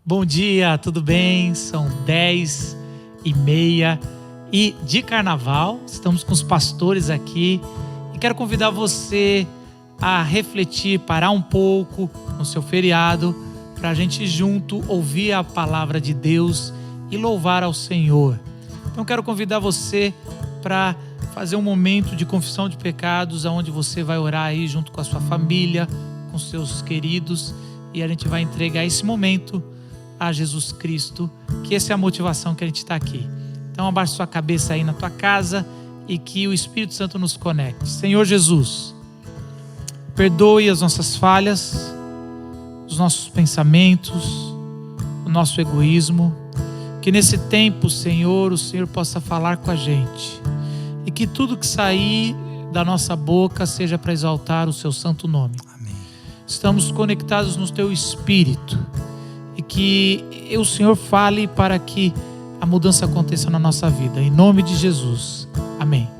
Bom dia, tudo bem? São 10h30 e de carnaval, estamos com os pastores aqui e quero convidar você a refletir, parar um pouco no seu feriado para a gente junto ouvir a palavra de Deus e louvar ao Senhor. Então quero convidar você para fazer um momento de confissão de pecados, onde você vai orar aí junto com a sua família, com seus queridos, e a gente vai entregar esse momento a Jesus Cristo, que essa é a motivação que a gente está aqui. Então abaixe sua cabeça aí na tua casa e que o Espírito Santo nos conecte. Senhor Jesus, perdoe as nossas falhas, os nossos pensamentos, o nosso egoísmo, que nesse tempo, Senhor, o Senhor possa falar com a gente e que tudo que sair da nossa boca seja para exaltar o seu santo nome. Amém. Estamos conectados no teu Espírito e que o Senhor fale para que a mudança aconteça na nossa vida. Em nome de Jesus. Amém.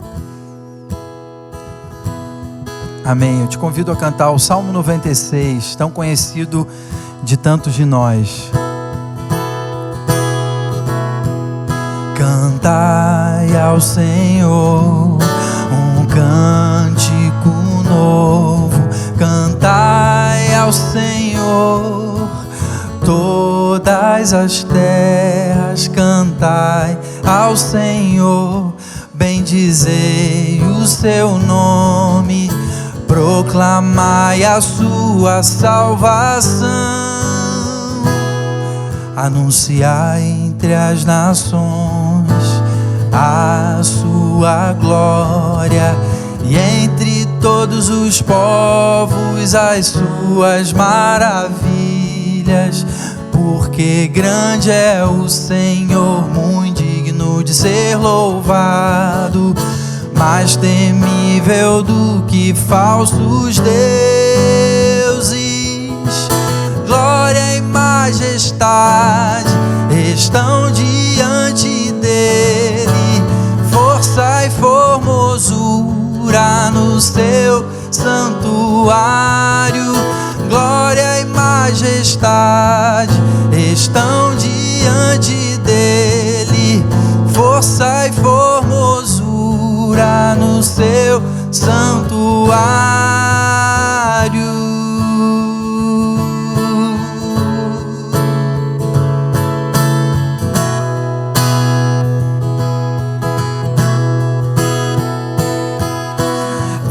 Amém. Eu te convido a cantar o Salmo 96, tão conhecido de tantos de nós. Cantai ao Senhor um cântico novo. Cantai ao Senhor todas as terras, cantai ao Senhor, bendizei o seu nome, proclamai a sua salvação, anunciai entre as nações a sua glória, e entre todos os povos as suas maravilhas. Porque grande é o Senhor, muito digno de ser louvado, mais temível do que falsos deuses. Glória e majestade estão diante dele, força e formosura no seu santuário. Glória e majestade estão diante dele, força e formosura no seu santuário.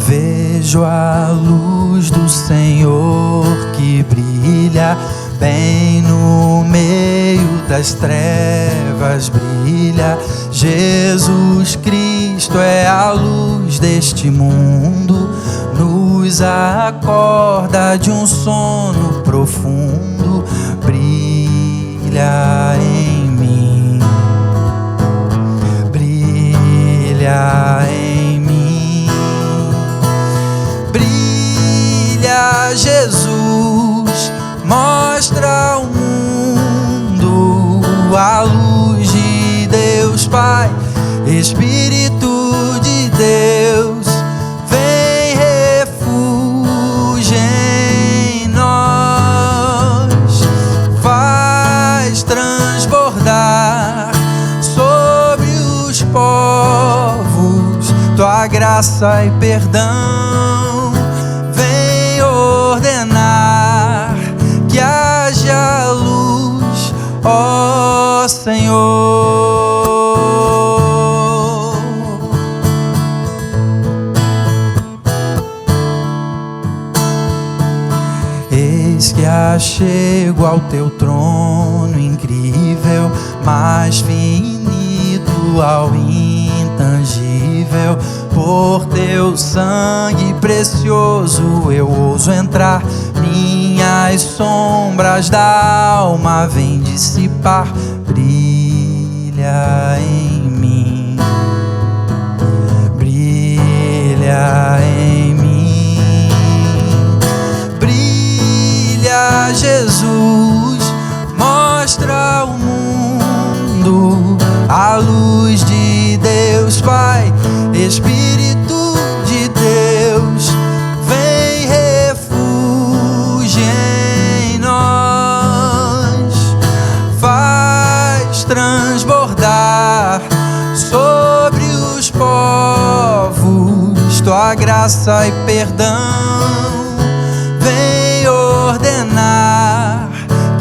Vejo a luz do Senhor que brilha bem no meio das trevas, brilha. Jesus Cristo é a luz deste mundo, nos acorda de um sono profundo. Brilha em mim, brilha em mim, brilha Jesus, mostra ao mundo a luz de Deus Pai, Espírito de Deus, vem refúgio em nós, faz transbordar sobre os povos tua graça e perdão, vem ordenar que haja luz, ó Senhor. que achego ao teu trono incrível, mais finito ao intangível. Por teu sangue precioso eu ouso entrar, minhas sombras da alma vem dissipar. Brilha em mim, brilha em mim, brilha Jesus, mostra ao mundo a luz de Deus Pai. Espírito de Deus, vem refúgio em nós, faz transbordar sobre os povos tua graça e perdão. Vem ordenar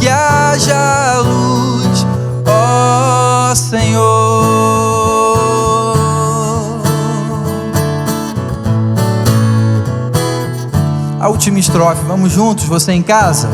que haja luz, ó Senhor. A última estrofe, vamos juntos, você em casa?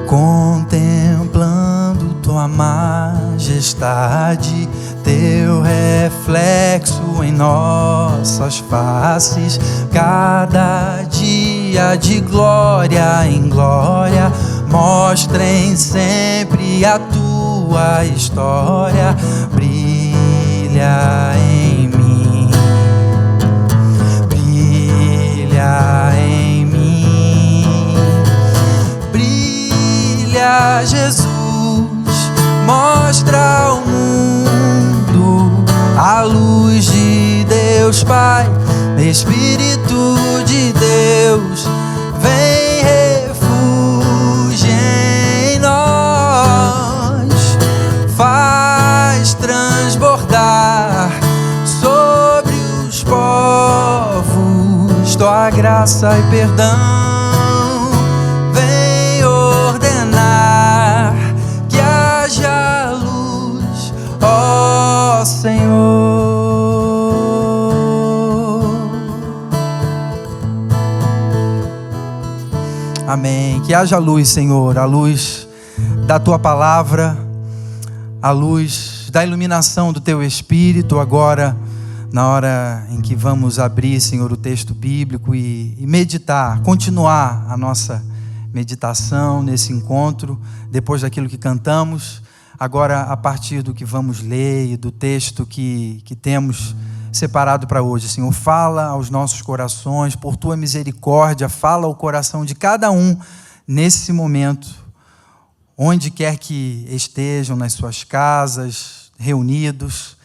Contemplando tua majestade, teu reflexo em nossas faces, cada dia de glória em glória, mostrem sempre a tua história. Brilha em mim, brilha em mim, brilha Jesus, mostra ao mundo a luz de Deus Pai. Espírito de Deus, vem refúgio em nós, faz transbordar sobre os povos tua graça e perdão. Vem ordenar que haja luz, ó Senhor. Amém. Que haja luz, Senhor, a luz da tua palavra, a luz da iluminação do teu Espírito, agora na hora em que vamos abrir, Senhor, o texto bíblico e meditar, continuar a nossa meditação nesse encontro, depois daquilo que cantamos, agora a partir do que vamos ler e do texto que temos separado para hoje. Senhor, fala aos nossos corações, por tua misericórdia, fala ao coração de cada um nesse momento, onde quer que estejam, nas suas casas, reunidos,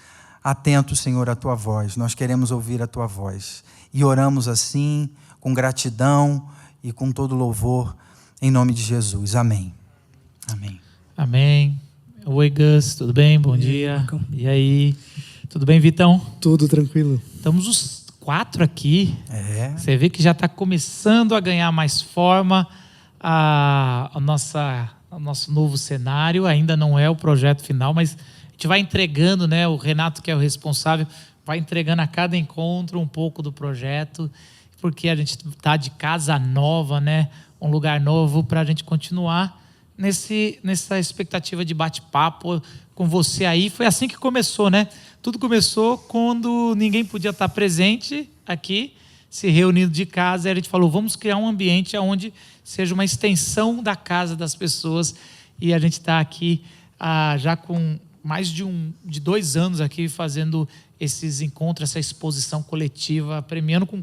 atentos, Senhor, à tua voz. Nós queremos ouvir a tua voz e oramos assim, com gratidão e com todo louvor, em nome de Jesus. Amém. Amém. Amém. Oi, Gus, tudo bem? Bom dia. E aí? Tudo bem, Vitão? Tudo tranquilo. Estamos os 4 aqui. Você vê que já está começando a ganhar mais forma o nosso novo cenário. Ainda não é o projeto final, mas a gente vai entregando, né? O Renato, que é o responsável, vai entregando a cada encontro um pouco do projeto, porque a gente está de casa nova, né? Um lugar novo para a gente continuar nessa expectativa de bate-papo com você aí. Foi assim que começou, né? Tudo começou quando ninguém podia estar presente aqui, se reunindo de casa, e a gente falou, vamos criar um ambiente onde seja uma extensão da casa das pessoas, e a gente está aqui já com mais de 2 anos aqui fazendo esses encontros, essa exposição coletiva, premiando com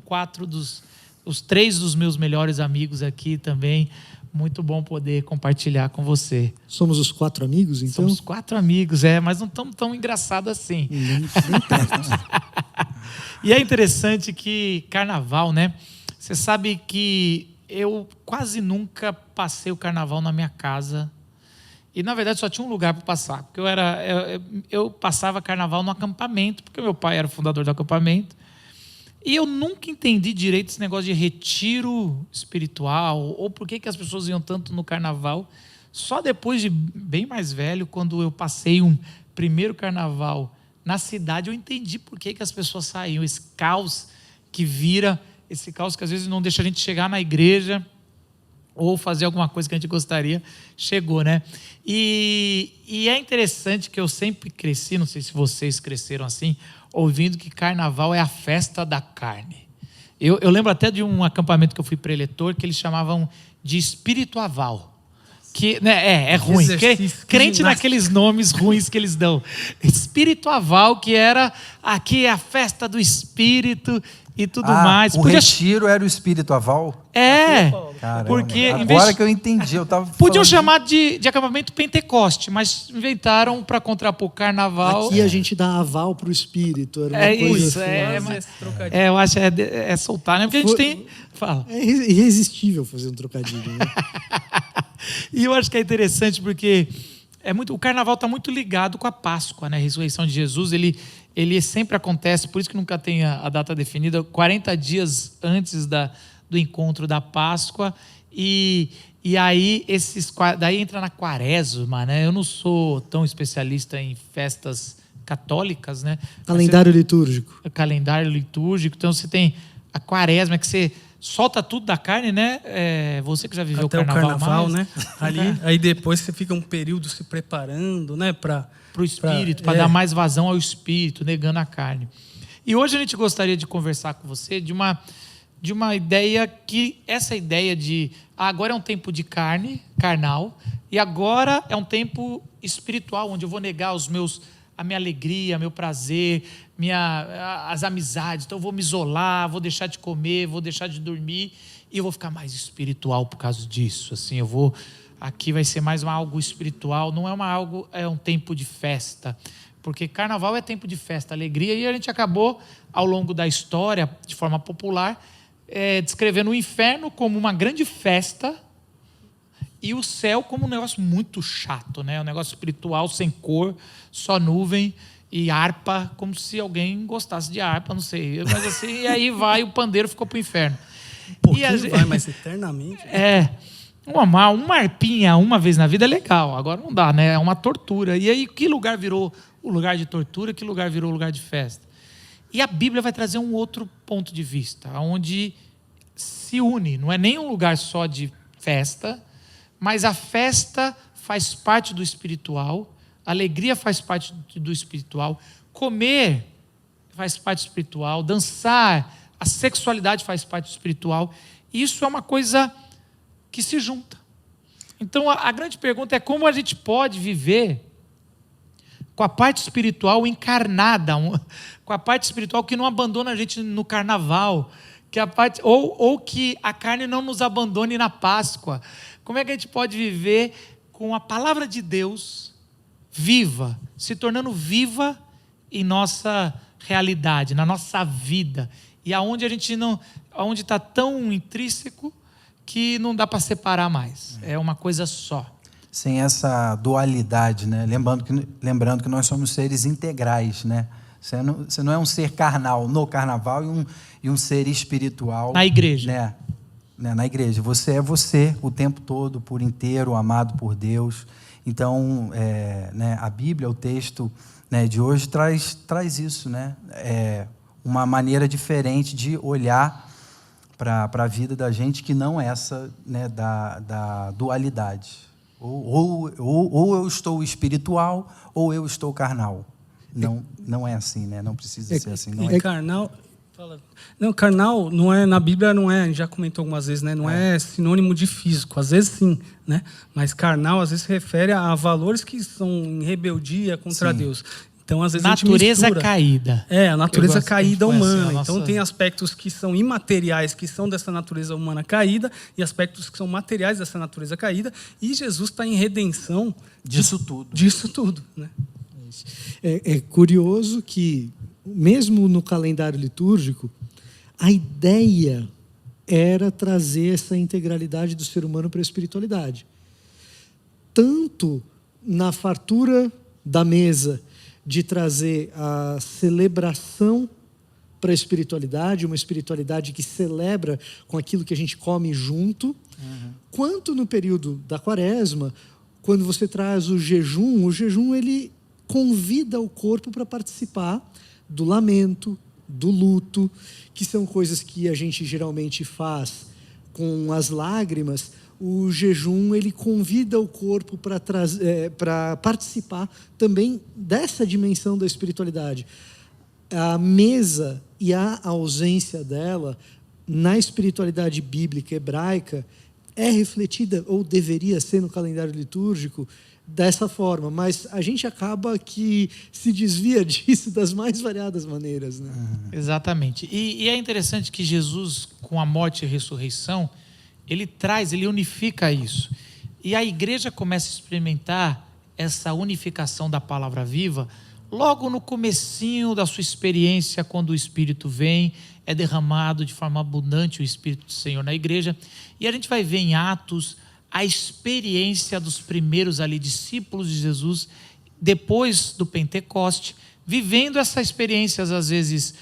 3 dos meus melhores amigos aqui também. Muito bom poder compartilhar com você. Somos os 4 amigos, então? Somos 4 amigos, mas não estamos tão engraçados assim. Nem tanto. E é interessante que carnaval, né? Você sabe que eu quase nunca passei o carnaval na minha casa. E, na verdade, só tinha um lugar para passar. Porque eu passava carnaval no acampamento, porque meu pai era o fundador do acampamento. E eu nunca entendi direito esse negócio de retiro espiritual, ou por que as pessoas iam tanto no carnaval. Só depois de bem mais velho, quando eu passei um primeiro carnaval na cidade, eu entendi por que as pessoas saíam. Esse caos que vira, esse caos que às vezes não deixa a gente chegar na igreja. ou fazer alguma coisa que a gente gostaria, chegou, né? E é interessante que eu sempre cresci, não sei se vocês cresceram assim, ouvindo que carnaval é a festa da carne. Eu lembro até de um acampamento que eu fui preletor, que eles chamavam de espirituaval. Que, né, é ruim. Crente naqueles nomes ruins que eles dão. Espirituaval, que era aqui é a festa do espírito e tudo mais. O retiro era o espirituaval? Caramba, porque agora que eu entendi, eu tava podiam chamar de acampamento Pentecoste, mas inventaram para contrapor carnaval. Aqui a gente dá aval pro espírito. Era uma coisa isso, eu acho é soltar, né? Porque a gente tem. Fala. É irresistível fazer um trocadilho, né? E eu acho que é interessante porque o carnaval está muito ligado com a Páscoa, né? A ressurreição de Jesus, ele sempre acontece, por isso que nunca tem a data definida, 40 dias antes do encontro da Páscoa, e aí daí entra na quaresma, né? Eu não sou tão especialista em festas católicas, né? Calendário litúrgico. Calendário litúrgico, então você tem a quaresma, que você solta tudo da carne, né? Você que já viveu até o carnaval mais, né? Aí depois você fica um período se preparando, né? Para o espírito, para dar mais vazão ao espírito, negando a carne. E hoje a gente gostaria de conversar com você de uma ideia que essa ideia de agora é um tempo de carnal, e agora é um tempo espiritual, onde eu vou negar a minha alegria, meu prazer, as amizades. Então eu vou me isolar, vou deixar de comer, vou deixar de dormir e eu vou ficar mais espiritual por causa disso. Assim, aqui vai ser mais algo espiritual, não é um tempo de festa, porque carnaval é tempo de festa, alegria, e a gente acabou ao longo da história, de forma popular, descrevendo o inferno como uma grande festa e o céu como um negócio muito chato, né? Um negócio espiritual, sem cor, só nuvem e harpa, como se alguém gostasse de harpa, não sei. Mas assim, e aí o pandeiro ficou pro inferno. Um pouquinho vai, mas eternamente. Uma harpinha uma vez na vida é legal, agora não dá, né? É uma tortura. E aí, que lugar virou o lugar de tortura, que lugar virou o lugar de festa? E a Bíblia vai trazer um outro ponto de vista, onde se une, não é nem um lugar só de festa, mas a festa faz parte do espiritual, a alegria faz parte do espiritual, comer faz parte do espiritual, dançar, a sexualidade faz parte do espiritual. Isso é uma coisa que se junta. Então a grande pergunta é como a gente pode viver com a parte espiritual encarnada, com a parte espiritual que não abandona a gente no carnaval, ou que a carne não nos abandone na Páscoa. Como é que a gente pode viver com a palavra de Deus viva, se tornando viva em nossa realidade, na nossa vida, e aonde aonde está tão intrínseco que não dá para separar mais, é uma coisa só. Sem essa dualidade, né? Lembrando que nós somos seres integrais, né? Você não é um ser carnal no carnaval e um ser espiritual na igreja. Né? Na igreja. Você é você o tempo todo, por inteiro, amado por Deus. Então, a Bíblia, o texto, né, de hoje, traz isso, né? Uma maneira diferente de olhar para a vida da gente, que não é essa, né, da dualidade. Ou eu estou espiritual, ou eu estou carnal. Não é assim, né? Não precisa ser assim. Não carnal. Não, carnal não é, na Bíblia não é, a gente já comentou algumas vezes, né? Não é sinônimo de físico, às vezes sim, né? Mas carnal às vezes se refere a valores que são em rebeldia contra Deus. Então, às vezes natureza a gente mistura. Caída. A natureza caída humana. Então tem aspectos que são imateriais, que são dessa natureza humana caída, e aspectos que são materiais dessa natureza caída, e Jesus está em redenção disso tudo. Disso tudo, né? É curioso que, mesmo no calendário litúrgico, a ideia era trazer essa integralidade do ser humano para a espiritualidade. Tanto na fartura da mesa, de trazer a celebração para a espiritualidade, uma espiritualidade que celebra com aquilo que a gente come junto, quanto no período da quaresma, quando você traz o jejum ele convida o corpo para participar do lamento, do luto, que são coisas que a gente geralmente faz com as lágrimas. o jejum ele convida o corpo para participar também dessa dimensão da espiritualidade. A mesa e a ausência dela na espiritualidade bíblica hebraica é refletida, ou deveria ser no calendário litúrgico, dessa forma, mas a gente acaba que se desvia disso das mais variadas maneiras, né? Exatamente. E é interessante que Jesus, com a morte e a ressurreição, ele unifica isso. E a igreja começa a experimentar essa unificação da palavra viva logo no comecinho da sua experiência, quando o Espírito vem, é derramado de forma abundante o Espírito do Senhor na igreja. E a gente vai ver em Atos a experiência dos primeiros ali discípulos de Jesus, depois do Pentecoste, vivendo essas experiências, às vezes,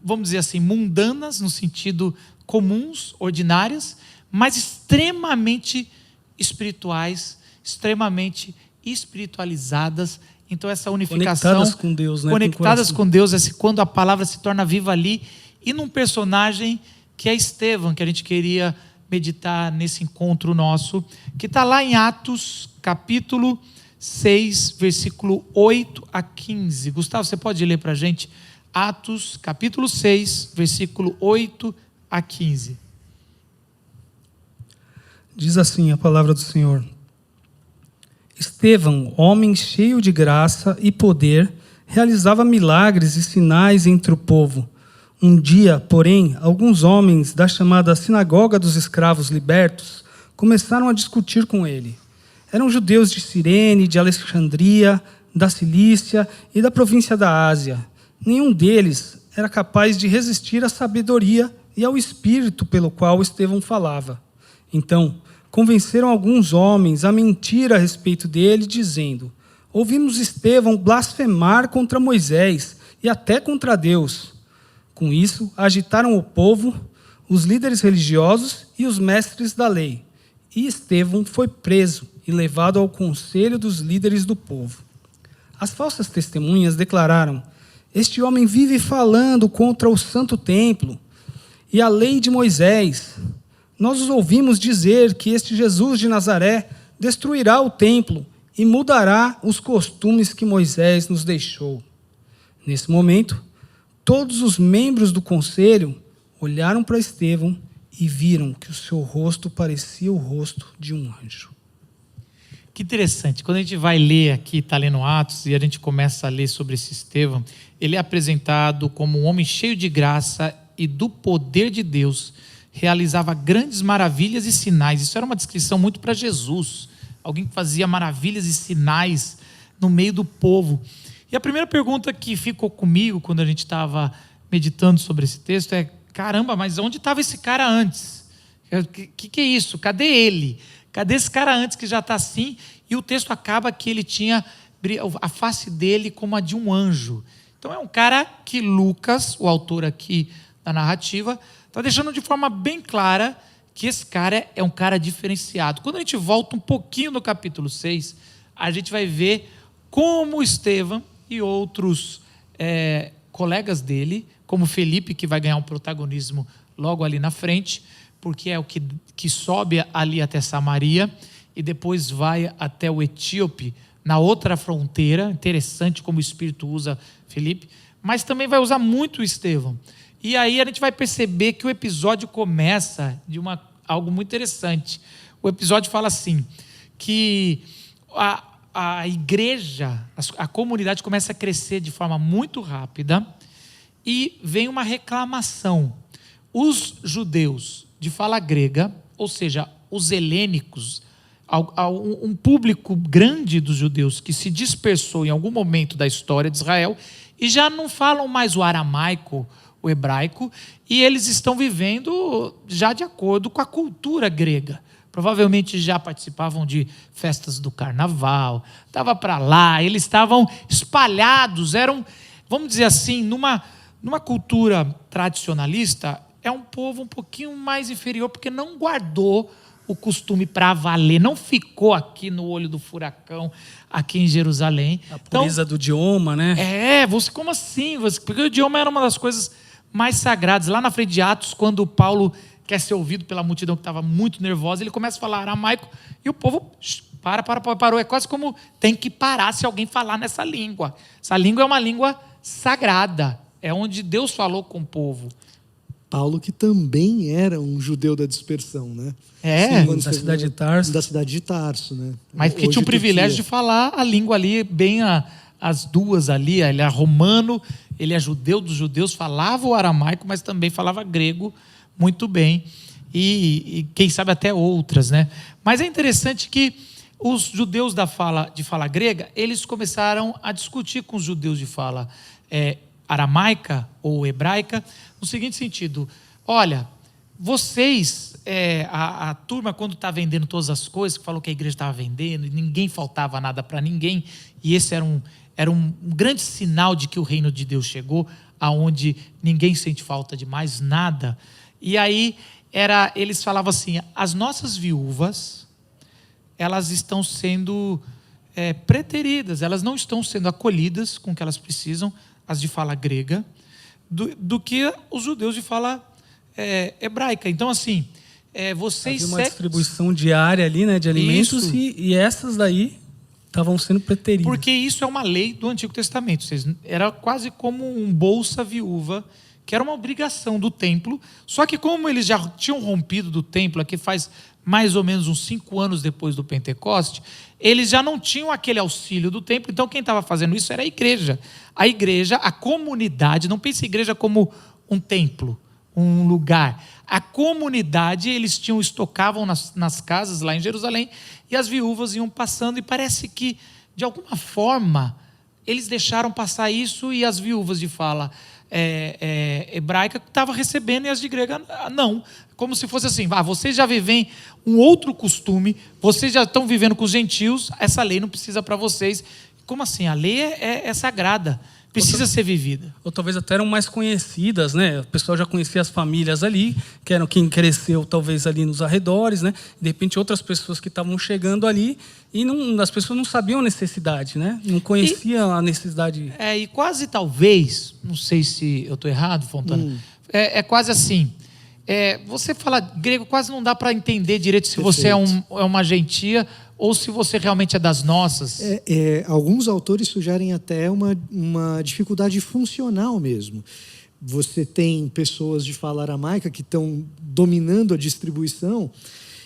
vamos dizer assim, mundanas, no sentido comuns, ordinárias, mas extremamente espirituais, extremamente espiritualizadas. Então essa unificação, conectadas com Deus, né? Conectadas com Deus, quando a palavra se torna viva ali, e num personagem que é Estevão, que a gente queria meditar nesse encontro nosso, que está lá em Atos, capítulo 6, versículo 8 a 15. Gustavo, você pode ler para a gente? Atos, capítulo 6, versículo 8 a 15. Diz assim a palavra do Senhor: Estevão, homem cheio de graça e poder, realizava milagres e sinais entre o povo. Um dia, porém, alguns homens da chamada Sinagoga dos Escravos Libertos começaram a discutir com ele. Eram judeus de Cirene, de Alexandria, da Cilícia e da província da Ásia. Nenhum deles era capaz de resistir à sabedoria e ao espírito pelo qual Estevão falava. Então, convenceram alguns homens a mentir a respeito dele, dizendo: ouvimos Estevão blasfemar contra Moisés e até contra Deus. Com isso, agitaram o povo, os líderes religiosos e os mestres da lei. E Estevão foi preso e levado ao conselho dos líderes do povo. As falsas testemunhas declararam: este homem vive falando contra o santo templo e a lei de Moisés. Nós os ouvimos dizer que este Jesus de Nazaré destruirá o templo e mudará os costumes que Moisés nos deixou. Nesse momento, todos os membros do conselho olharam para Estevão e viram que o seu rosto parecia o rosto de um anjo. Que interessante. Quando a gente vai ler aqui, está lendo Atos, e a gente começa a ler sobre esse Estevão, ele é apresentado como um homem cheio de graça e do poder de Deus, realizava grandes maravilhas e sinais. Isso era uma descrição muito para Jesus, alguém que fazia maravilhas e sinais no meio do povo. E a primeira pergunta que ficou comigo quando a gente estava meditando sobre esse texto é: caramba, mas onde estava esse cara antes? O que é isso? Cadê ele? Cadê esse cara antes que já está assim? E o texto acaba que ele tinha a face dele como a de um anjo. Então é um cara que Lucas, o autor aqui da narrativa, está deixando de forma bem clara que esse cara é um cara diferenciado. Quando a gente volta um pouquinho no capítulo 6, a gente vai ver como Estevão e outros colegas dele, como Felipe, que vai ganhar um protagonismo logo ali na frente, porque é o que sobe ali até Samaria e depois vai até o Etíope, na outra fronteira. Interessante como o Espírito usa Felipe, mas também vai usar muito o Estevão. E aí a gente vai perceber que o episódio começa de algo muito interessante. O episódio fala assim, que a igreja, a comunidade começa a crescer de forma muito rápida e vem uma reclamação. Os judeus de fala grega, ou seja, os helênicos, um público grande dos judeus que se dispersou em algum momento da história de Israel e já não falam mais o aramaico, o hebraico, e eles estão vivendo já de acordo com a cultura grega. Provavelmente já participavam de festas do carnaval, estava para lá, eles estavam espalhados, eram, vamos dizer assim, numa cultura tradicionalista, é um povo um pouquinho mais inferior, porque não guardou o costume para valer, não ficou aqui no olho do furacão, aqui em Jerusalém. A pureza do idioma, né? Como assim? Porque o idioma era uma das coisas mais sagradas. Lá na frente de Atos, quando Paulo quer ser ouvido pela multidão que estava muito nervosa, ele começa a falar aramaico e o povo parou. É quase como tem que parar se alguém falar nessa língua. Essa língua é uma língua sagrada, é onde Deus falou com o povo. Paulo, que também era um judeu da dispersão, né? Sim, da cidade de Tarso. Da cidade de Tarso, né? Mas que tinha o privilégio de falar a língua ali, bem as duas ali. Ele é romano, ele é judeu dos judeus, falava o aramaico, mas também falava grego muito bem. E quem sabe até outras, né? Mas é interessante que os judeus de fala grega, eles começaram a discutir com os judeus de fala aramaica ou hebraica, no seguinte sentido: olha, vocês, a turma quando está vendendo todas as coisas, que falou que a igreja estava vendendo, e ninguém faltava nada para ninguém, e esse era um grande sinal de que o reino de Deus chegou, aonde ninguém sente falta de mais nada. E aí eles falavam assim: as nossas viúvas, elas estão sendo preteridas, elas não estão sendo acolhidas com o que elas precisam, as de fala grega, do que os judeus de fala hebraica. Então, assim, vocês... Havia uma distribuição diária ali, né, de alimentos, e essas daí estavam sendo preteridas. Porque isso é uma lei do Antigo Testamento. Era quase como um bolsa viúva, que era uma obrigação do templo. Só que como eles já tinham rompido do templo, aqui faz mais ou menos uns 5 anos depois do Pentecoste, eles já não tinham aquele auxílio do templo. Então quem estava fazendo isso era a igreja. A igreja, a comunidade, não pense a igreja como um templo, um lugar. A comunidade, eles estocavam nas casas lá em Jerusalém, e as viúvas iam passando, e parece que, de alguma forma, eles deixaram passar isso, e as viúvas de fala hebraica estavam recebendo, e as de grega não. Como se fosse assim: vocês já vivem um outro costume, vocês já estão vivendo com os gentios, essa lei não precisa para vocês. Como assim? A lei é sagrada, precisa ser vivida. Ou talvez até eram mais conhecidas, né? O pessoal já conhecia as famílias ali, que eram quem cresceu talvez ali nos arredores, né? De repente outras pessoas que estavam chegando ali, e as pessoas não sabiam a necessidade, né? Não conheciam a necessidade. E quase talvez, não sei se eu estou errado, Fontana, é quase assim: você fala grego, quase não dá para entender direito se você é uma gentia ou se você realmente é das nossas. Alguns autores sugerem até uma dificuldade funcional mesmo. Você tem pessoas de fala aramaica que estão dominando a distribuição,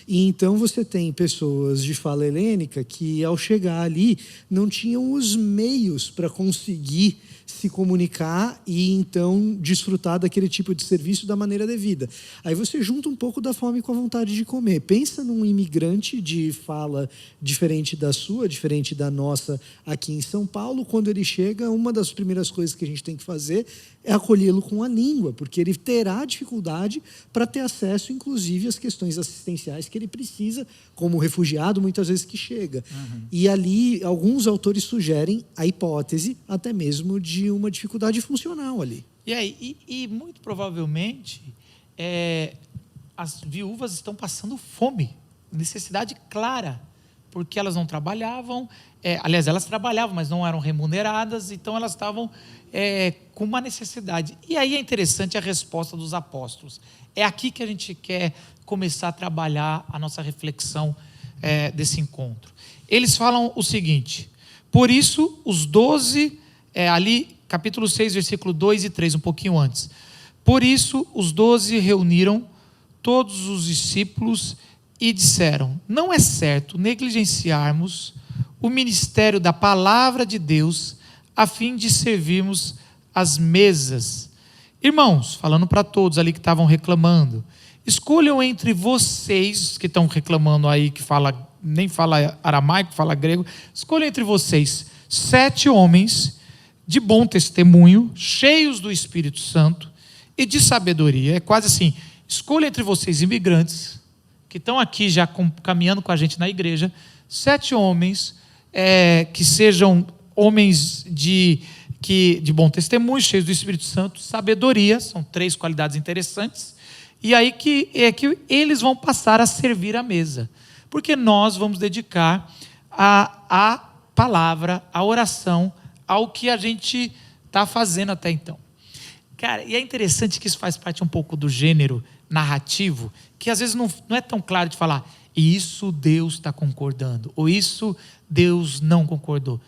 e então você tem pessoas de fala helênica que, ao chegar ali, não tinham os meios para conseguir se comunicar e então desfrutar daquele tipo de serviço da maneira devida. Aí você junta um pouco da fome com a vontade de comer. Pensa num imigrante de fala diferente da sua, diferente da nossa aqui em São Paulo. Quando ele chega, uma das primeiras coisas que a gente tem que fazer é acolhê-lo com a língua, porque ele terá dificuldade para ter acesso, inclusive, às questões assistenciais que ele precisa, como refugiado, muitas vezes que chega. E ali, alguns autores sugerem a hipótese, até mesmo, de uma dificuldade funcional ali. E muito provavelmente, as viúvas estão passando fome, necessidade clara, porque elas não trabalhavam. Aliás, elas trabalhavam, mas não eram remuneradas, então elas estavam com uma necessidade. E aí é interessante a resposta dos apóstolos. É aqui que a gente quer começar a trabalhar a nossa reflexão desse encontro. Eles falam o seguinte: por isso os 12, ali capítulo 6, versículo 2 e 3, um pouquinho antes. Por isso os 12 reuniram todos os discípulos e disseram: não é certo negligenciarmos o ministério da palavra de Deus a fim de servirmos as mesas. Irmãos, falando para todos ali que estavam reclamando, escolham entre vocês que estão reclamando aí, que nem fala aramaico, fala grego, escolham entre vocês 7 homens de bom testemunho, cheios do Espírito Santo e de sabedoria. É quase assim: escolha entre vocês imigrantes que estão aqui já caminhando com a gente na igreja, 7 homens que sejam homens de bom testemunho, cheios do Espírito Santo, sabedoria, são 3 qualidades interessantes, e aí que eles vão passar a servir a mesa, porque nós vamos dedicar a palavra, a oração, ao que a gente está fazendo até então. Cara, e é interessante que isso faz parte um pouco do gênero narrativo, que às vezes não é tão claro de falar, isso Deus está concordando, ou isso Deus não concordou.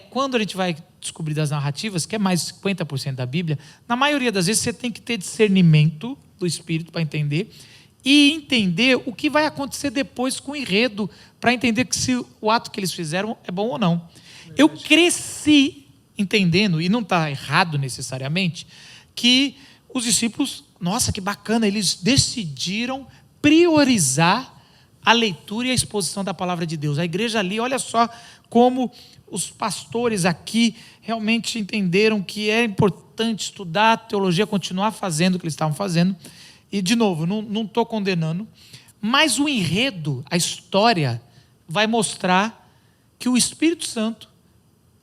Quando a gente vai descobrir das narrativas, que é mais de 50% da Bíblia, na maioria das vezes você tem que ter discernimento do Espírito para entender, e entender o que vai acontecer depois com o enredo, para entender que se o ato que eles fizeram é bom ou não. Eu cresci entendendo, e não está errado necessariamente, que os discípulos, nossa, que bacana, eles decidiram priorizar a leitura e a exposição da palavra de Deus. A igreja ali, olha só como os pastores aqui realmente entenderam que é importante estudar a teologia, continuar fazendo o que eles estavam fazendo. E, de novo, não estou condenando, mas o enredo, a história, vai mostrar que o Espírito Santo,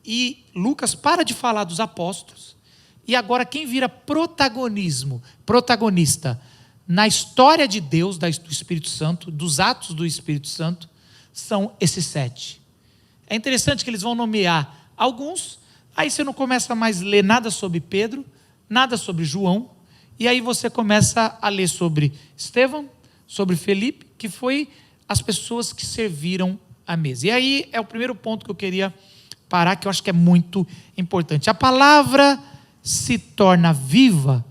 e Lucas para de falar dos apóstolos, e agora quem vira protagonista na história de Deus, do Espírito Santo, dos atos do Espírito Santo, são esses 7. É interessante que eles vão nomear alguns, aí você não começa mais a ler nada sobre Pedro, nada sobre João, e aí você começa a ler sobre Estevão, sobre Felipe, que foi as pessoas que serviram à mesa. E aí é o primeiro ponto que eu queria parar, que eu acho que é muito importante. A palavra se torna viva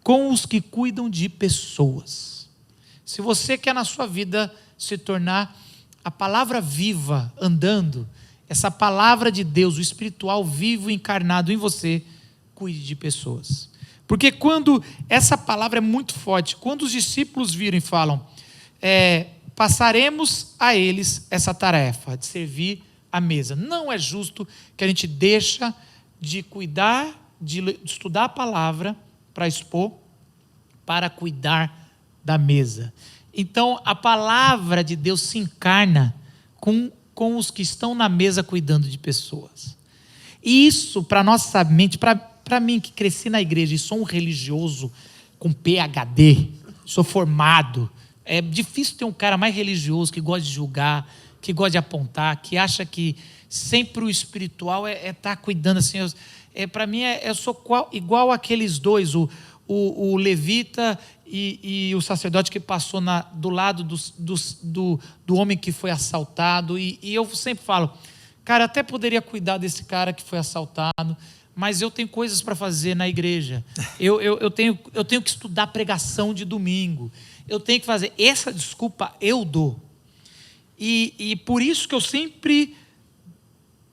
com os que cuidam de pessoas. Se você quer na sua vida se tornar a palavra viva andando, essa palavra de Deus, o espiritual vivo encarnado em você, cuide de pessoas. Porque quando essa palavra é muito forte, quando os discípulos viram e falam, passaremos a eles essa tarefa de servir a mesa. Não é justo que a gente deixa de cuidar, de estudar a palavra para expor, para cuidar da mesa. Então, a palavra de Deus se encarna com os que estão na mesa cuidando de pessoas. E isso, para nossa mente, para mim que cresci na igreja e sou um religioso com PhD, sou formado, é difícil ter um cara mais religioso que gosta de julgar, que gosta de apontar, que acha que sempre o espiritual estar cuidando assim. Para mim, eu sou igual aqueles dois, o levita e o sacerdote que passou do lado do homem que foi assaltado. E eu sempre falo, cara, até poderia cuidar desse cara que foi assaltado, mas eu tenho coisas para fazer na igreja. Eu tenho que estudar pregação de domingo. Eu tenho que fazer. Essa desculpa eu dou. E por isso que eu sempre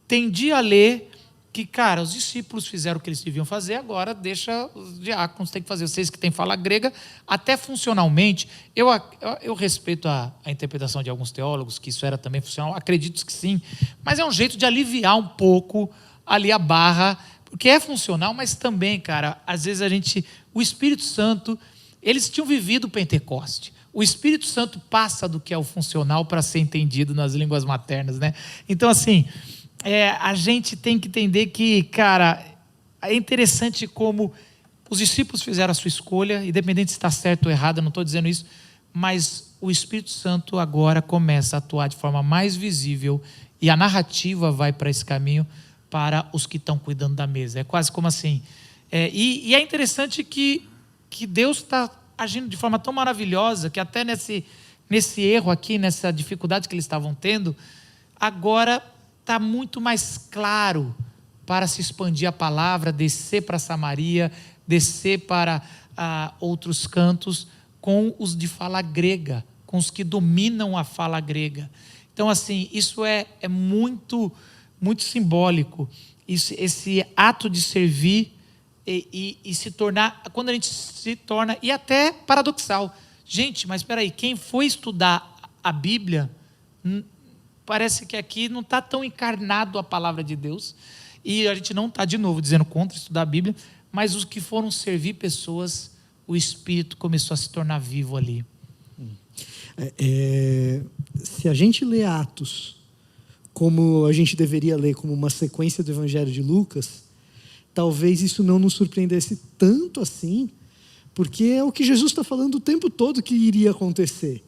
tendi a ler que, cara, os discípulos fizeram o que eles deviam fazer, agora deixa os diáconos ter que fazer. Vocês que têm fala grega, até funcionalmente, eu respeito a interpretação de alguns teólogos, que isso era também funcional, acredito que sim, mas é um jeito de aliviar um pouco ali a barra, porque é funcional, mas também, cara, às vezes o Espírito Santo, eles tinham vivido o Pentecoste. O Espírito Santo passa do que é o funcional para ser entendido nas línguas maternas, né? Então, assim, a gente tem que entender que, cara, é interessante como os discípulos fizeram a sua escolha, independente se está certo ou errado, eu não estou dizendo isso, mas o Espírito Santo agora começa a atuar de forma mais visível e a narrativa vai para esse caminho para os que estão cuidando da mesa. É quase como assim. E é interessante que Deus está agindo de forma tão maravilhosa que até nesse erro aqui, nessa dificuldade que eles estavam tendo, agora está muito mais claro para se expandir a palavra, descer para Samaria, descer para outros cantos, com os de fala grega, com os que dominam a fala grega. Então, assim, isso é muito, muito simbólico, esse ato de servir e se tornar, quando a gente se torna, e até paradoxal. Gente, mas espera aí, quem foi estudar a Bíblia, parece que aqui não está tão encarnado a palavra de Deus, e a gente não está, de novo, dizendo contra estudar a Bíblia, mas os que foram servir pessoas, o Espírito começou a se tornar vivo ali. Se a gente lê Atos como a gente deveria ler como uma sequência do Evangelho de Lucas, talvez isso não nos surpreendesse tanto assim, porque é o que Jesus está falando o tempo todo que iria acontecer.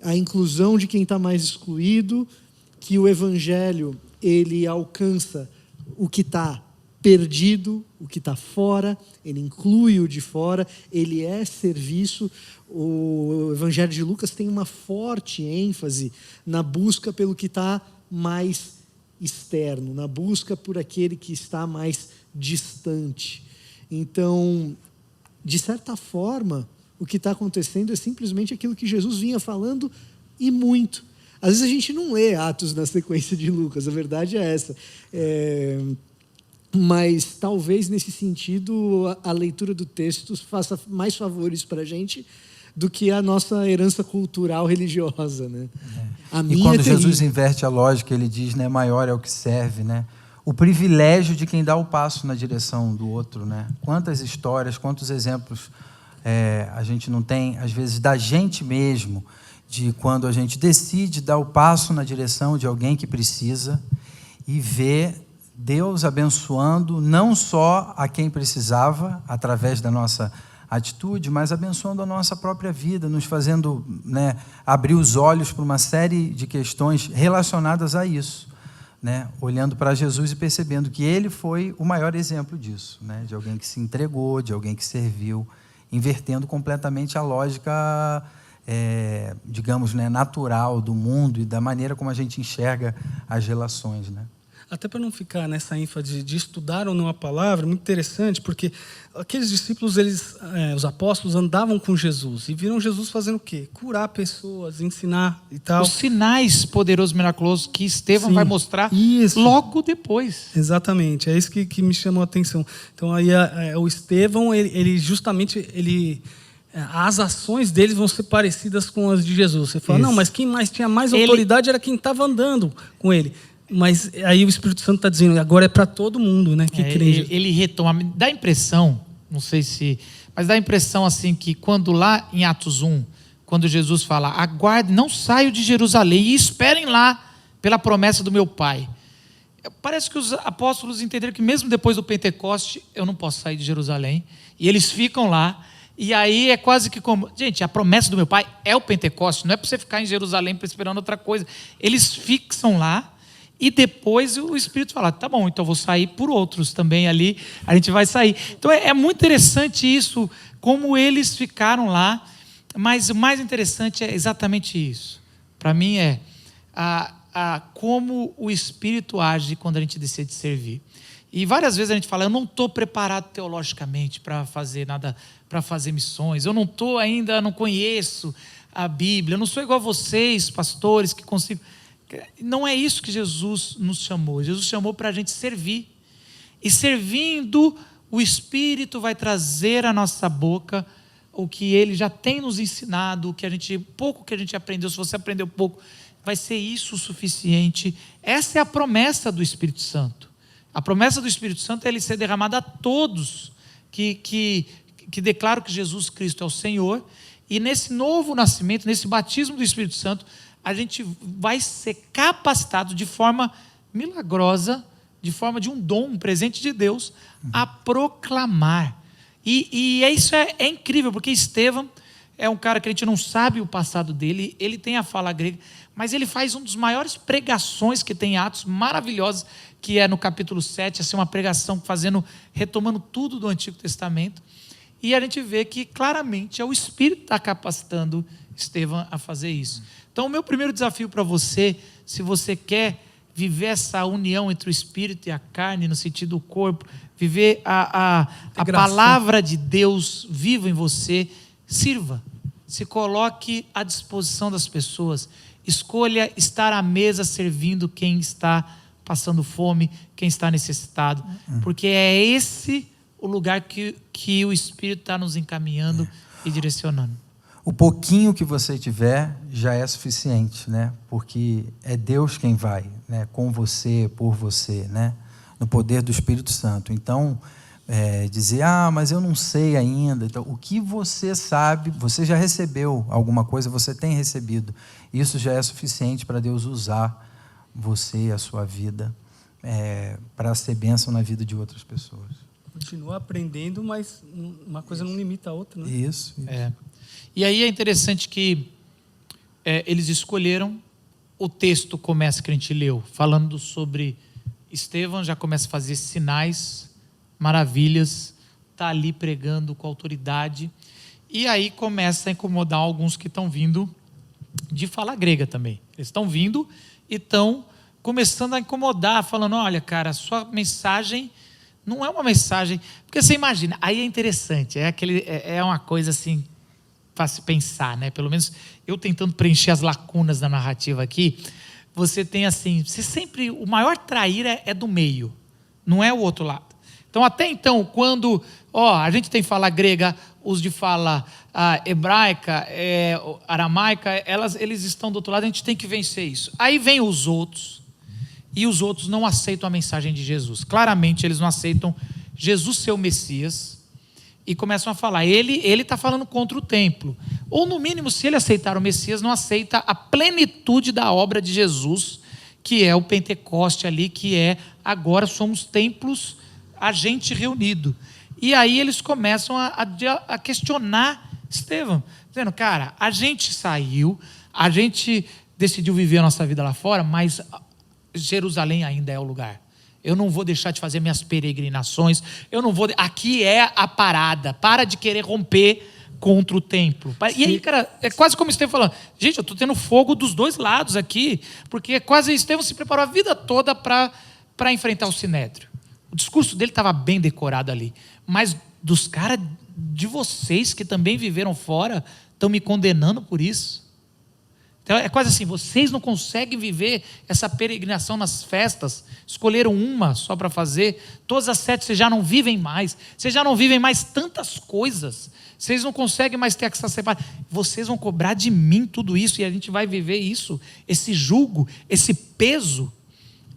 A inclusão de quem está mais excluído, que o Evangelho ele alcança o que está perdido, o que está fora, ele inclui o de fora, ele é serviço. O Evangelho de Lucas tem uma forte ênfase na busca pelo que está mais externo, na busca por aquele que está mais distante. Então, de certa forma, o que está acontecendo é simplesmente aquilo que Jesus vinha falando e muito. Às vezes a gente não lê Atos na sequência de Lucas, a verdade é essa. Mas talvez nesse sentido a leitura do texto faça mais favores para a gente do que a nossa herança cultural religiosa, né? E quando Jesus inverte a lógica, ele diz, né, maior é o que serve, né? O privilégio de quem dá o passo na direção do outro, né? Quantas histórias, quantos exemplos a gente não tem, às vezes, da gente mesmo, de quando a gente decide dar o passo na direção de alguém que precisa e vê Deus abençoando não só a quem precisava, através da nossa atitude, mas abençoando a nossa própria vida, nos fazendo, né, abrir os olhos para uma série de questões relacionadas a isso, né, olhando para Jesus e percebendo que ele foi o maior exemplo disso, né, de alguém que se entregou, de alguém que serviu, invertendo completamente a lógica, digamos, né, natural do mundo e da maneira como a gente enxerga as relações, né? Até para não ficar nessa ênfase de estudar ou não a palavra, muito interessante, porque aqueles discípulos, os apóstolos, andavam com Jesus e viram Jesus fazendo o quê? Curar pessoas, ensinar e tal. Os sinais poderosos, miraculosos que Estevão vai mostrar logo depois. Exatamente, é isso que me chamou a atenção. Então, aí o Estevão, ele justamente... as ações deles vão ser parecidas com as de Jesus. Você fala, não, mas quem tinha mais autoridade era quem estava andando com ele. Mas aí o Espírito Santo está dizendo, agora é para todo mundo, né, que crê. Ele retoma, dá a impressão, não sei se... Mas dá a impressão assim que quando lá em Atos 1, quando Jesus fala, aguardem, não saiam de Jerusalém e esperem lá pela promessa do meu Pai. Parece que os apóstolos entenderam que mesmo depois do Pentecoste, eu não posso sair de Jerusalém. E eles ficam lá. E aí é quase que como... Gente, a promessa do meu Pai é o Pentecoste. Não é para você ficar em Jerusalém esperando outra coisa. Eles fixam lá. E depois o Espírito fala, tá bom, então eu vou sair por outros também ali. A gente vai sair. Então é muito interessante isso. Como eles ficaram lá. Mas o mais interessante é exatamente isso. Para mim como o Espírito age quando a gente decide servir. E várias vezes a gente fala, eu não estou preparado teologicamente para fazer nada, para fazer missões. Eu não estou ainda, não conheço a Bíblia. Eu não sou igual a vocês, pastores, que consigo... Não é isso que Jesus nos chamou. Jesus chamou para a gente servir. E servindo, o Espírito vai trazer à nossa boca o que Ele já tem nos ensinado, pouco que a gente aprendeu. Se você aprendeu pouco, vai ser isso o suficiente. Essa é a promessa do Espírito Santo. A promessa do Espírito Santo é Ele ser derramado a todos que declaram que Jesus Cristo é o Senhor. E nesse novo nascimento, nesse batismo do Espírito Santo, a gente vai ser capacitado de forma milagrosa, de forma de um dom, um presente de Deus, a proclamar. E isso é incrível, porque Estevão é um cara que a gente não sabe o passado dele, ele tem a fala grega, mas ele faz um dos maiores pregações que tem em Atos, maravilhosos, que é no capítulo 7, assim, uma pregação retomando tudo do Antigo Testamento. E a gente vê que claramente é o Espírito que está capacitando Estevão a fazer isso. Então, o meu primeiro desafio para você, se você quer viver essa união entre o Espírito e a carne, no sentido do corpo, viver a palavra de Deus viva em você, sirva, se coloque à disposição das pessoas, escolha estar à mesa servindo quem está passando fome, quem está necessitado, porque é esse o lugar que o Espírito está nos encaminhando e direcionando. O pouquinho que você tiver já é suficiente, né? Porque é Deus quem vai, né? Com você, por você, né? No poder do Espírito Santo. Então, dizer, mas eu não sei ainda. Então, o que você sabe, você já recebeu alguma coisa, você tem recebido. Isso já é suficiente para Deus usar você, a sua vida, para ser bênção na vida de outras pessoas. Continua aprendendo, mas uma coisa não limita a outra, né? Isso. E aí é interessante que eles escolheram, o texto começa que a gente leu, falando sobre Estevão, já começa a fazer sinais, maravilhas, está ali pregando com autoridade. E aí começa a incomodar alguns que estão vindo de fala grega também. Eles estão vindo e estão começando a incomodar, falando, olha, cara, a sua mensagem não é uma mensagem... Porque você imagina, aí é interessante, é uma coisa assim, para se pensar, né? Pelo menos eu tentando preencher as lacunas da narrativa aqui, você tem assim, você sempre, o maior traíra é do meio, não é o outro lado. Então, até então, quando a gente tem fala grega, os de fala hebraica, aramaica, eles estão do outro lado, a gente tem que vencer isso. Aí vem os outros, e os outros não aceitam a mensagem de Jesus. Claramente, eles não aceitam Jesus ser o Messias, e começam a falar, ele está falando contra o templo. Ou, no mínimo, se ele aceitar o Messias, não aceita a plenitude da obra de Jesus, que é o Pentecoste ali, que é, agora somos templos, a gente reunido. E aí eles começam a questionar Estevão, dizendo, cara, a gente saiu, a gente decidiu viver a nossa vida lá fora, mas Jerusalém ainda é o lugar. Eu não vou deixar de fazer minhas peregrinações, aqui é a parada, para de querer romper contra o templo. E aí, cara, é quase como Estevão falando, gente, eu estou tendo fogo dos dois lados aqui, porque quase Estevão se preparou a vida toda para enfrentar o Sinédrio. O discurso dele estava bem decorado ali, mas dos caras de vocês que também viveram fora, estão me condenando por isso. Então é quase assim, vocês não conseguem viver essa peregrinação nas festas, escolheram uma só para fazer, todas as 7 vocês já não vivem mais tantas coisas, vocês não conseguem mais ter essa separação, vocês vão cobrar de mim tudo isso, e a gente vai viver isso, esse jugo, esse peso.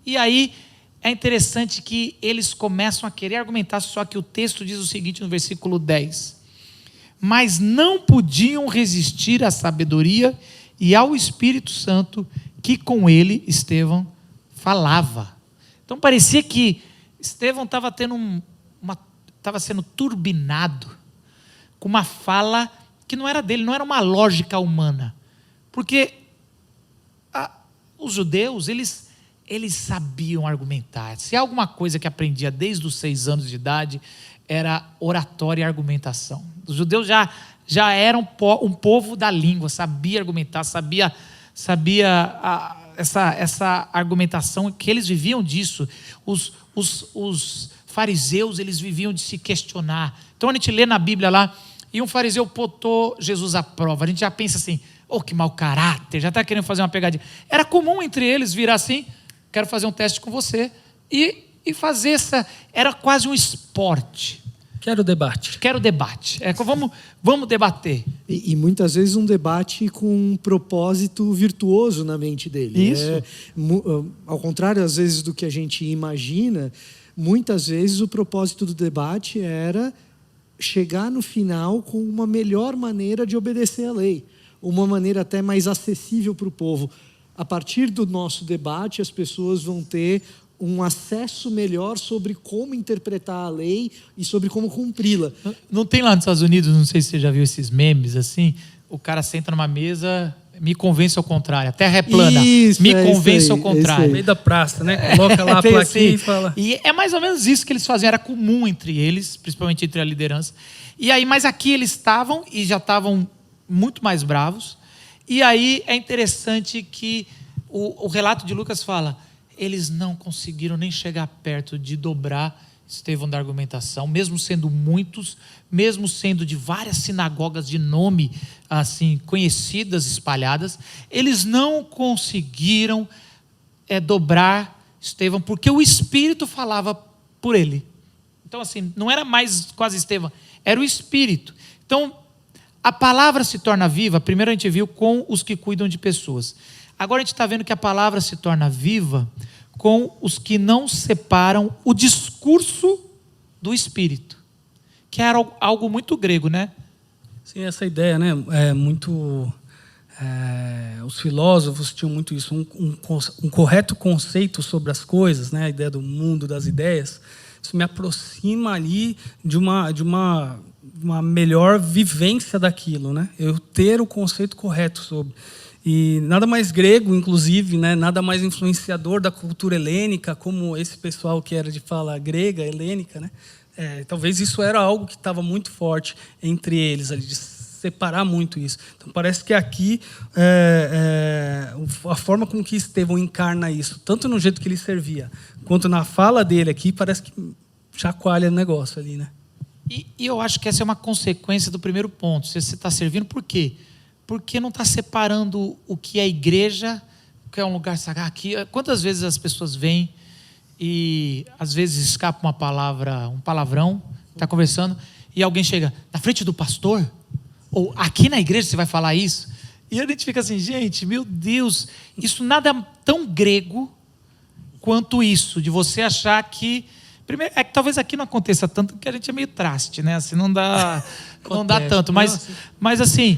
E aí é interessante que eles começam a querer argumentar, só que o texto diz o seguinte no versículo 10, mas não podiam resistir à sabedoria e ao Espírito Santo que com ele Estevão falava. Então parecia que Estevão estava sendo turbinado com uma fala que não era dele, não era uma lógica humana. Porque os judeus, eles sabiam argumentar. Se há alguma coisa que aprendia desde os 6 anos de idade, era oratória e argumentação. Os judeus já eram um povo da língua, sabia argumentar, sabia essa argumentação, que eles viviam disso. Os fariseus, eles viviam de se questionar. Então a gente lê na Bíblia lá, e um fariseu botou Jesus à prova. A gente já pensa assim, que mau caráter, já está querendo fazer uma pegadinha. Era comum entre eles virar assim, quero fazer um teste com você, e fazer era quase um esporte. Quero debate. Vamos debater. E muitas vezes um debate com um propósito virtuoso na mente dele. Isso. Ao contrário, às vezes, do que a gente imagina, muitas vezes o propósito do debate era chegar no final com uma melhor maneira de obedecer à lei. Uma maneira até mais acessível para o povo. A partir do nosso debate, as pessoas vão ter um acesso melhor sobre como interpretar a lei e sobre como cumpri-la. Não tem lá nos Estados Unidos, não sei se você já viu esses memes assim, o cara senta numa mesa, me convence ao contrário, a terra é plana, me convence ao contrário. No meio da praça, né? Coloca lá a plaquinha assim, e fala. E é mais ou menos isso que eles faziam, era comum entre eles, principalmente entre a liderança. E aí, mas aqui eles estavam e já estavam muito mais bravos. E aí é interessante que o relato de Lucas fala, eles não conseguiram nem chegar perto de dobrar Estevão da argumentação, mesmo sendo muitos, mesmo sendo de várias sinagogas de nome assim conhecidas, espalhadas, eles não conseguiram dobrar Estevão, porque o Espírito falava por ele. Então assim, não era mais quase Estevão, era o Espírito. Então a palavra se torna viva, primeiro a gente viu com os que cuidam de pessoas. Agora a gente está vendo que a palavra se torna viva com os que não separam o discurso do Espírito, que era algo muito grego, né? Sim, essa ideia, né? Os filósofos tinham muito isso, um correto conceito sobre as coisas, né? A ideia do mundo das ideias. Isso me aproxima ali de uma melhor vivência daquilo, né? Eu ter o conceito correto sobre. E nada mais grego, inclusive, né? Nada mais influenciador da cultura helênica, como esse pessoal que era de fala grega, helênica, né? talvez isso era algo que estava muito forte entre eles, ali, de separar muito isso. Então parece que aqui a forma com que Estevão encarna isso, tanto no jeito que ele servia, quanto na fala dele aqui, parece que chacoalha o negócio ali, né? E eu acho que essa é uma consequência do primeiro ponto. Se você está servindo, por quê? Porque não está separando o que é igreja, o que é um lugar sagrado. Aqui, quantas vezes as pessoas vêm e às vezes escapa uma palavra, um palavrão, está conversando, e alguém chega na frente do pastor, ou aqui na igreja você vai falar isso, e a gente fica assim, gente, meu Deus, isso nada é tão grego quanto isso, de você achar que... Primeiro, é que talvez aqui não aconteça tanto, porque a gente é meio traste, né? Assim, não dá tanto. Mas assim,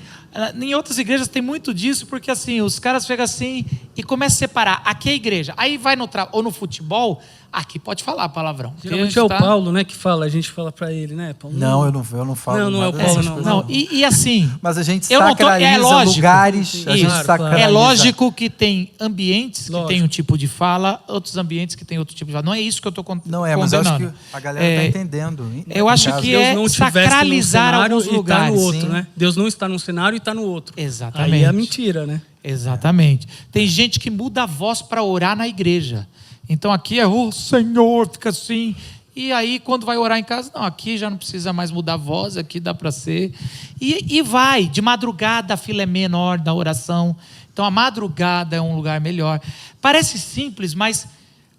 em outras igrejas tem muito disso, porque assim, os caras chegam assim e começam a separar. Aqui é a igreja. Aí vai ou no futebol, aqui pode falar palavrão. Geralmente é o Paulo, né, que fala, a gente fala para ele, né? Paulo, não, eu não falo. Não é o Paulo, não. E assim... Mas a gente sacraliza lugares, a gente sacraliza... É lógico que tem ambientes que tem um tipo de fala, outros ambientes que tem outro tipo de fala. Não é isso que eu estou condenando. Não é, mas eu acho que a galera está entendendo. Eu acho que é sacralizar alguns lugares. No outro, né? Deus não está num cenário e está no outro. Exatamente. Aí é mentira, né? Exatamente. Tem gente que muda a voz para orar na igreja. Então aqui é o Senhor, fica assim. E aí quando vai orar em casa, não, aqui já não precisa mais mudar a voz, aqui dá para ser. E vai, de madrugada a fila é menor da oração. Então a madrugada é um lugar melhor. Parece simples, mas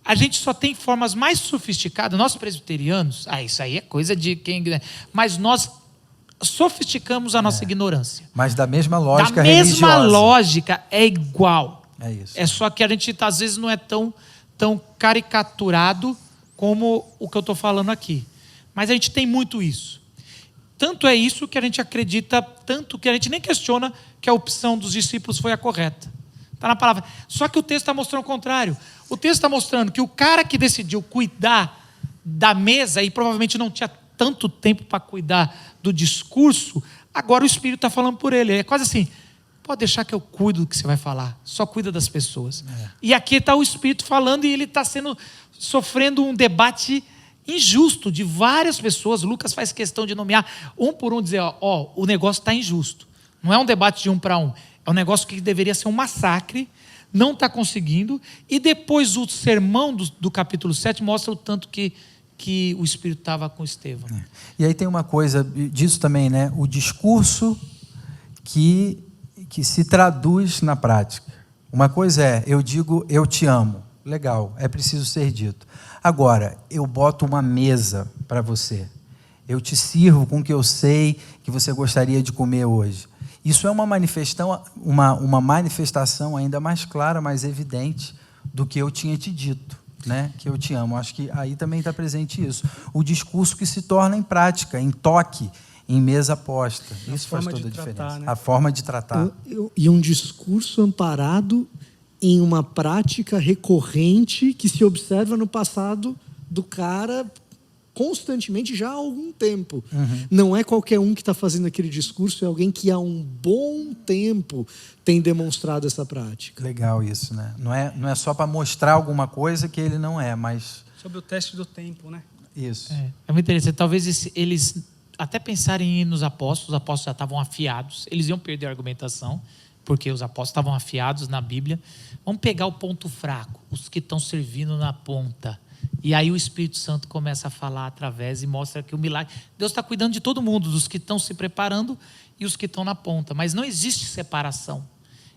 a gente só tem formas mais sofisticadas. Nós presbiterianos, isso aí é coisa de quem... Mas nós sofisticamos a nossa ignorância. Mas da mesma lógica religiosa. Da mesma religiosa. Lógica, é igual. É isso. É só que a gente às vezes não é tão caricaturado como o que eu estou falando aqui. Mas a gente tem muito isso. Tanto é isso que a gente acredita, tanto que a gente nem questiona que a opção dos discípulos foi a correta. Está na palavra. Só que o texto está mostrando o contrário. O texto está mostrando que o cara que decidiu cuidar da mesa e provavelmente não tinha tanto tempo para cuidar do discurso, agora o Espírito está falando por ele. É quase assim, pode deixar que eu cuido do que você vai falar, só cuida das pessoas. E aqui está o Espírito falando e ele está sofrendo um debate injusto de várias pessoas. Lucas faz questão de nomear um por um, dizer, o negócio está injusto. Não é um debate de 1 para 1, é um negócio que deveria ser um massacre, não está conseguindo, e depois o sermão do capítulo 7 mostra o tanto que o Espírito estava com Estevão. E aí tem uma coisa disso também, né? O discurso que se traduz na prática. Uma coisa é, eu digo, eu te amo. Legal, é preciso ser dito. Agora, eu boto uma mesa para você. Eu te sirvo com o que eu sei que você gostaria de comer hoje. Isso é uma manifestação ainda mais clara, mais evidente do que eu tinha te dito, né? Que eu te amo. Acho que aí também está presente isso. O discurso que se torna em prática, em toque, em mesa posta. Isso faz toda a diferença. Né? A forma de tratar. E um discurso amparado em uma prática recorrente que se observa no passado do cara constantemente já há algum tempo. Não é qualquer um que está fazendo aquele discurso, é alguém que há um bom tempo tem demonstrado essa prática. Legal isso, né? Não é só para mostrar alguma coisa que ele não é, mas... Sobre o teste do tempo, né? Isso. É muito interessante. Talvez eles até pensarem em ir nos apóstolos, os apóstolos já estavam afiados, eles iam perder a argumentação, porque os apóstolos estavam afiados na Bíblia. Vamos pegar o ponto fraco, os que estão servindo na ponta. E aí o Espírito Santo começa a falar através e mostra que o milagre... Deus está cuidando de todo mundo, dos que estão se preparando e os que estão na ponta. Mas não existe separação.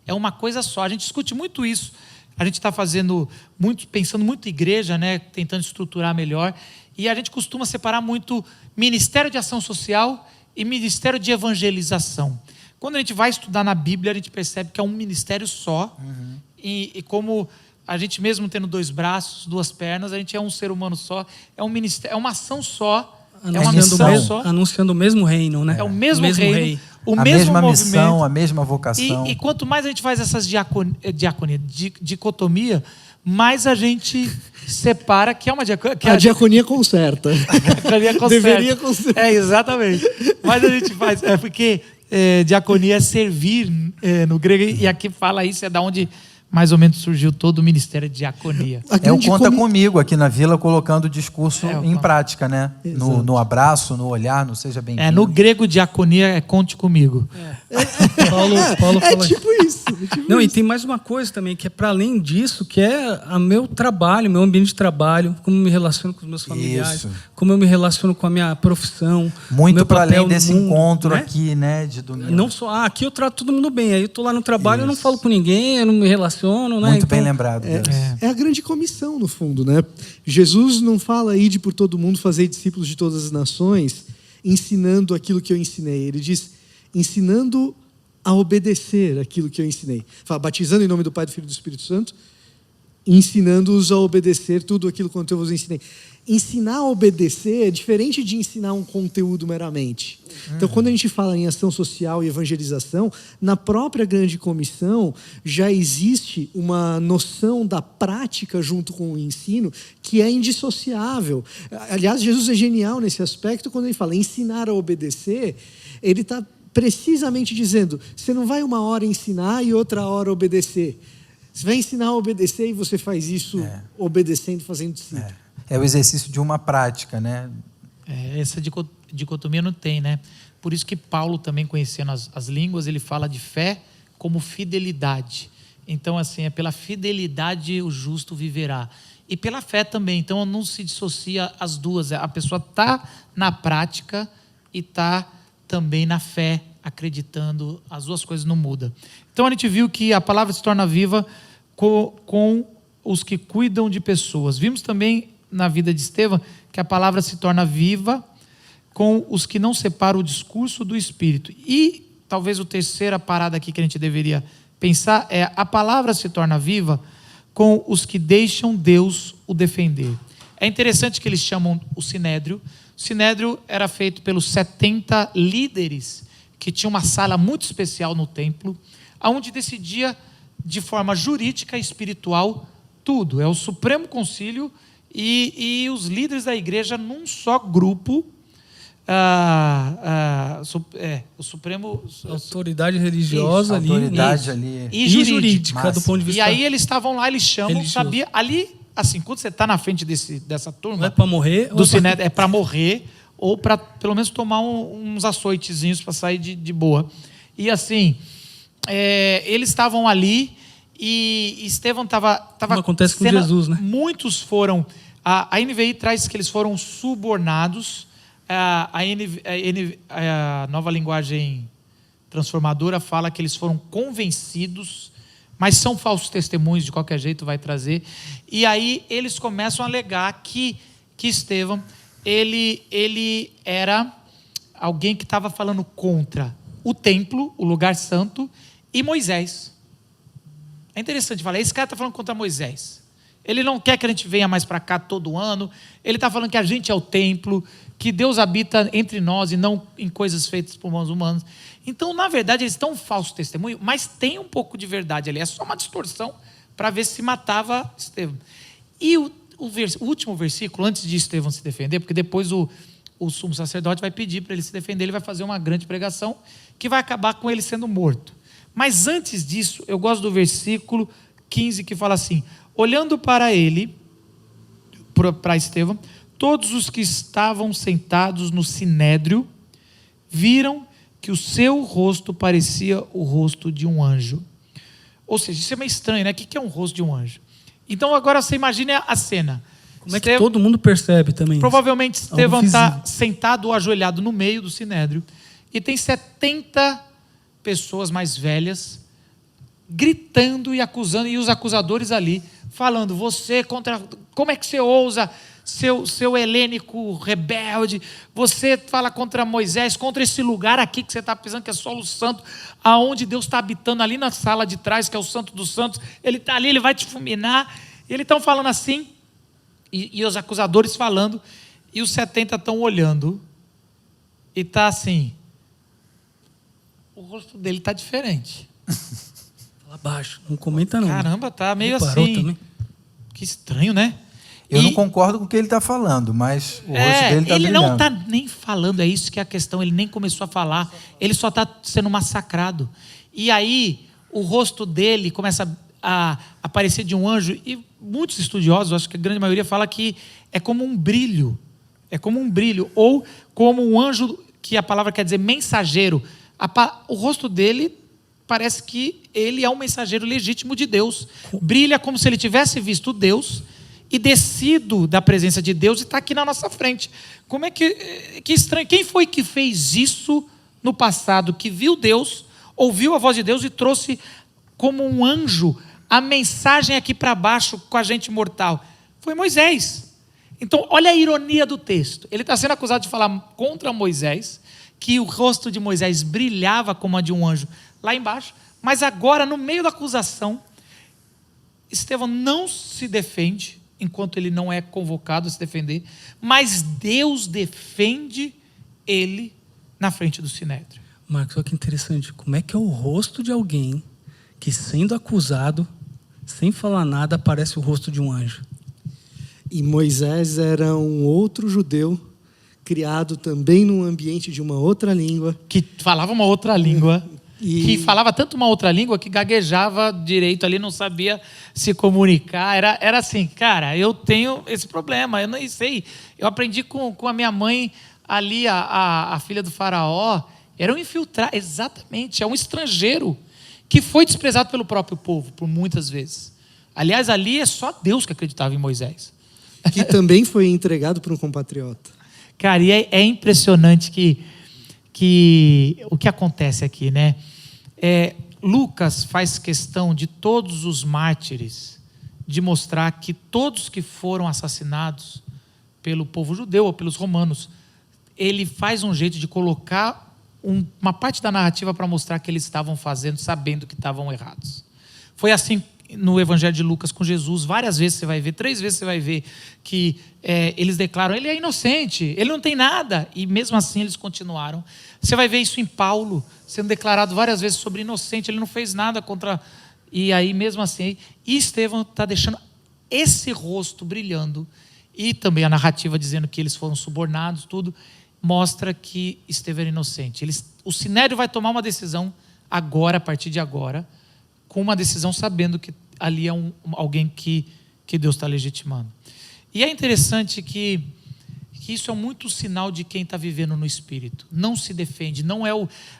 É uma coisa só. A gente discute muito isso. A gente está pensando muito em igreja, né? Tentando estruturar melhor. E a gente costuma separar muito ministério de ação social e ministério de evangelização. Quando a gente vai estudar na Bíblia, a gente percebe que é um ministério só. E como... a gente mesmo tendo 2 braços, 2 pernas, a gente é um ser humano só, é um ministério, é uma ação só, é uma missão só. Anunciando o mesmo reino, né? É o mesmo reino, rei. O a mesmo mesma movimento. Missão, a mesma vocação. E quanto mais a gente faz essas dicotomia, mais a gente separa que é uma diaconia. A diaconia conserta. Deveria consertar. Exatamente. Mas a gente faz, porque diaconia é servir no grego, e aqui fala isso, é da onde mais ou menos surgiu todo o ministério de diaconia. A É o grande conta comigo aqui na vila, colocando o discurso É, o em conta. prática, né? Exato. No abraço, no olhar, no seja bem-vindo. No grego, diaconia é conte comigo. Paulo É fala tipo isso. É tipo Não, e isso. tem mais uma coisa também, que é para além disso, que é o meu trabalho, meu ambiente de trabalho, como eu me relaciono com os meus familiares, Isso. como eu me relaciono com a minha profissão. Muito meu para papel além no desse mundo, encontro né? aqui, né? De domingo. Não só, aqui eu trato todo mundo bem, aí eu tô lá no trabalho, eu não Isso. falo com ninguém, eu não me relaciono, né? Muito bem Então, lembrado. Deus. É a grande comissão, no fundo, né? Jesus não fala ide por todo mundo fazer discípulos de todas as nações, ensinando aquilo que eu ensinei. Ele diz, ensinando a obedecer aquilo que eu ensinei. Fala, batizando em nome do Pai, do Filho e do Espírito Santo, ensinando-os a obedecer tudo aquilo quanto eu vos ensinei. Ensinar a obedecer é diferente de ensinar um conteúdo meramente. Então, quando a gente fala em ação social e evangelização, na própria grande comissão já existe uma noção da prática junto com o ensino que é indissociável. Aliás, Jesus é genial nesse aspecto quando ele fala ensinar a obedecer, ele está precisamente dizendo, você não vai uma hora ensinar e outra hora obedecer. Você vai ensinar a obedecer e você faz isso obedecendo, fazendo discípulo. É o exercício de uma prática, né? Essa dicotomia não tem, né? Por isso que Paulo, também conhecendo as línguas, ele fala de fé como fidelidade. Então, assim, é pela fidelidade o justo viverá. E pela fé também. Então, não se dissocia as duas. A pessoa está na prática e está também na fé, acreditando. As duas coisas não mudam. Então, a gente viu que a palavra se torna viva com os que cuidam de pessoas. Vimos também na vida de Estevão que a palavra se torna viva com os que não separam o discurso do Espírito. E talvez a terceira parada aqui que a gente deveria pensar é a palavra se torna viva com os que deixam Deus o defender. É interessante que eles chamam o Sinédrio. O Sinédrio era feito pelos 70 líderes que tinham uma sala muito especial no templo, onde decidia de forma jurídica e espiritual tudo. É o Supremo Concílio e os líderes da igreja num só grupo. O Supremo... autoridade religiosa ali, autoridade isso. ali. E E jurídica. jurídica, do ponto de E vista aí eles estavam lá, eles chamam, religioso. sabia? Ali, assim, quando você está na frente dessa Não turma, é para morrer, do Sinédrio, é para morrer, ou para pelo menos tomar uns açoitezinhos para sair de boa. E assim, eles estavam ali e Estevão estava... Como acontece com Jesus, né? Muitos foram... A NVI traz que eles foram subornados. A Nova Linguagem Transformadora fala que eles foram convencidos, mas são falsos testemunhos, de qualquer jeito vai trazer. E aí eles começam a alegar que Estevão, ele era alguém que estava falando contra o templo, o lugar santo, e Moisés. É interessante falar, esse cara está falando contra Moisés. Ele não quer que a gente venha mais para cá todo ano. Ele está falando que a gente é o templo, que Deus habita entre nós e não em coisas feitas por mãos humanas. Então, na verdade, eles estão um falso testemunho, mas tem um pouco de verdade ali. É só uma distorção para ver se matava Estevão. E o último versículo, antes de Estevão se defender, porque depois o sumo sacerdote vai pedir para ele se defender, ele vai fazer uma grande pregação que vai acabar com ele sendo morto. Mas antes disso, eu gosto do versículo 15 que fala assim: olhando para ele, para Estevão, todos os que estavam sentados no sinédrio viram que o seu rosto parecia o rosto de um anjo. Ou seja, isso é meio estranho, né? O que é um rosto de um anjo? Então agora você imagine a cena. Como é que todo mundo percebe também Provavelmente isso? Estevão está sentado ou ajoelhado no meio do sinédrio e tem 70 pessoas mais velhas gritando e acusando, e os acusadores ali falando, você contra, como é que você ousa, seu helênico rebelde, você fala contra Moisés, contra esse lugar aqui que você está pensando que é solo santo, aonde Deus está habitando, ali na sala de trás, que é o Santo dos Santos, ele está ali, ele vai te fulminar. E eles estão falando assim, e os acusadores falando, e os 70 estão olhando, e está assim, o rosto dele está diferente. Fala baixo, não comenta não. Caramba, tá meio Reparou assim. também? Que estranho, né? Eu não concordo com o que ele está falando, mas o rosto dele está ele brilhando. não está nem falando, é isso que é a questão, ele nem começou a falar, ele só está sendo massacrado. E aí, o rosto dele começa aparecer de um anjo, e muitos estudiosos, acho que a grande maioria, fala que é como um brilho. É como um brilho, ou como um anjo, que a palavra quer dizer mensageiro. O rosto dele parece que ele é um mensageiro legítimo de Deus. Brilha como se ele tivesse visto Deus e descido da presença de Deus e está aqui na nossa frente. Como é que estranho. Quem foi que fez isso no passado, que viu Deus, ouviu a voz de Deus e trouxe como um anjo a mensagem aqui para baixo com a gente mortal? Foi Moisés. Então, olha a ironia do texto. Ele está sendo acusado de falar contra Moisés, que o rosto de Moisés brilhava como a de um anjo lá embaixo, mas agora, no meio da acusação, Estevão não se defende, enquanto ele não é convocado a se defender, mas Deus defende ele na frente do Sinédrio. Marcos, olha que interessante. Como é que é o rosto de alguém que, sendo acusado, sem falar nada, aparece o rosto de um anjo? E Moisés era um outro judeu, criado também num ambiente de uma outra língua. Que falava uma outra língua. Que falava tanto uma outra língua que gaguejava direito ali, não sabia se comunicar. Era assim, cara, eu tenho esse problema, eu não sei. Eu aprendi com a minha mãe ali, a filha do faraó, era um infiltrado, exatamente, é um estrangeiro que foi desprezado pelo próprio povo, por muitas vezes. Aliás, ali é só Deus que acreditava em Moisés. Que também foi entregado por um compatriota. Cara, e é impressionante que o que acontece aqui, né? Lucas faz questão de todos os mártires, de mostrar que todos que foram assassinados pelo povo judeu ou pelos romanos, ele faz um jeito de colocar uma parte da narrativa para mostrar que eles estavam fazendo, sabendo que estavam errados. Foi assim no Evangelho de Lucas com Jesus, várias vezes você vai ver, 3 vezes você vai ver que eles declaram, ele é inocente, ele não tem nada, e mesmo assim eles continuaram. Você vai ver isso em Paulo, sendo declarado várias vezes sobre inocente, ele não fez nada contra... E aí mesmo assim, e Estevão está deixando esse rosto brilhando, e também a narrativa dizendo que eles foram subornados, tudo, mostra que Estevão era inocente. O Sinédrio vai tomar uma decisão agora, a partir de agora, com uma decisão sabendo que ali é alguém que Deus está legitimando. E é interessante que isso é muito sinal de quem está vivendo no Espírito. Não se defende, não é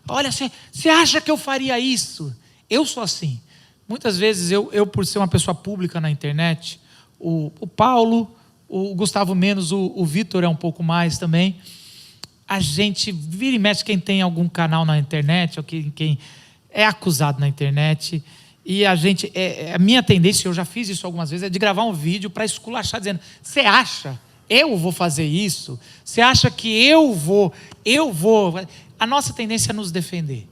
olha, você acha que eu faria isso? Eu sou assim. Muitas vezes, eu por ser uma pessoa pública na internet, o Paulo, o Gustavo menos, o Vitor é um pouco mais também, a gente vira e mexe, quem tem algum canal na internet, ou quem é acusado na internet, e a minha tendência, eu já fiz isso algumas vezes, é de gravar um vídeo para esculachar, dizendo, você acha, eu vou fazer isso? Você acha que eu vou? A nossa tendência é nos defender.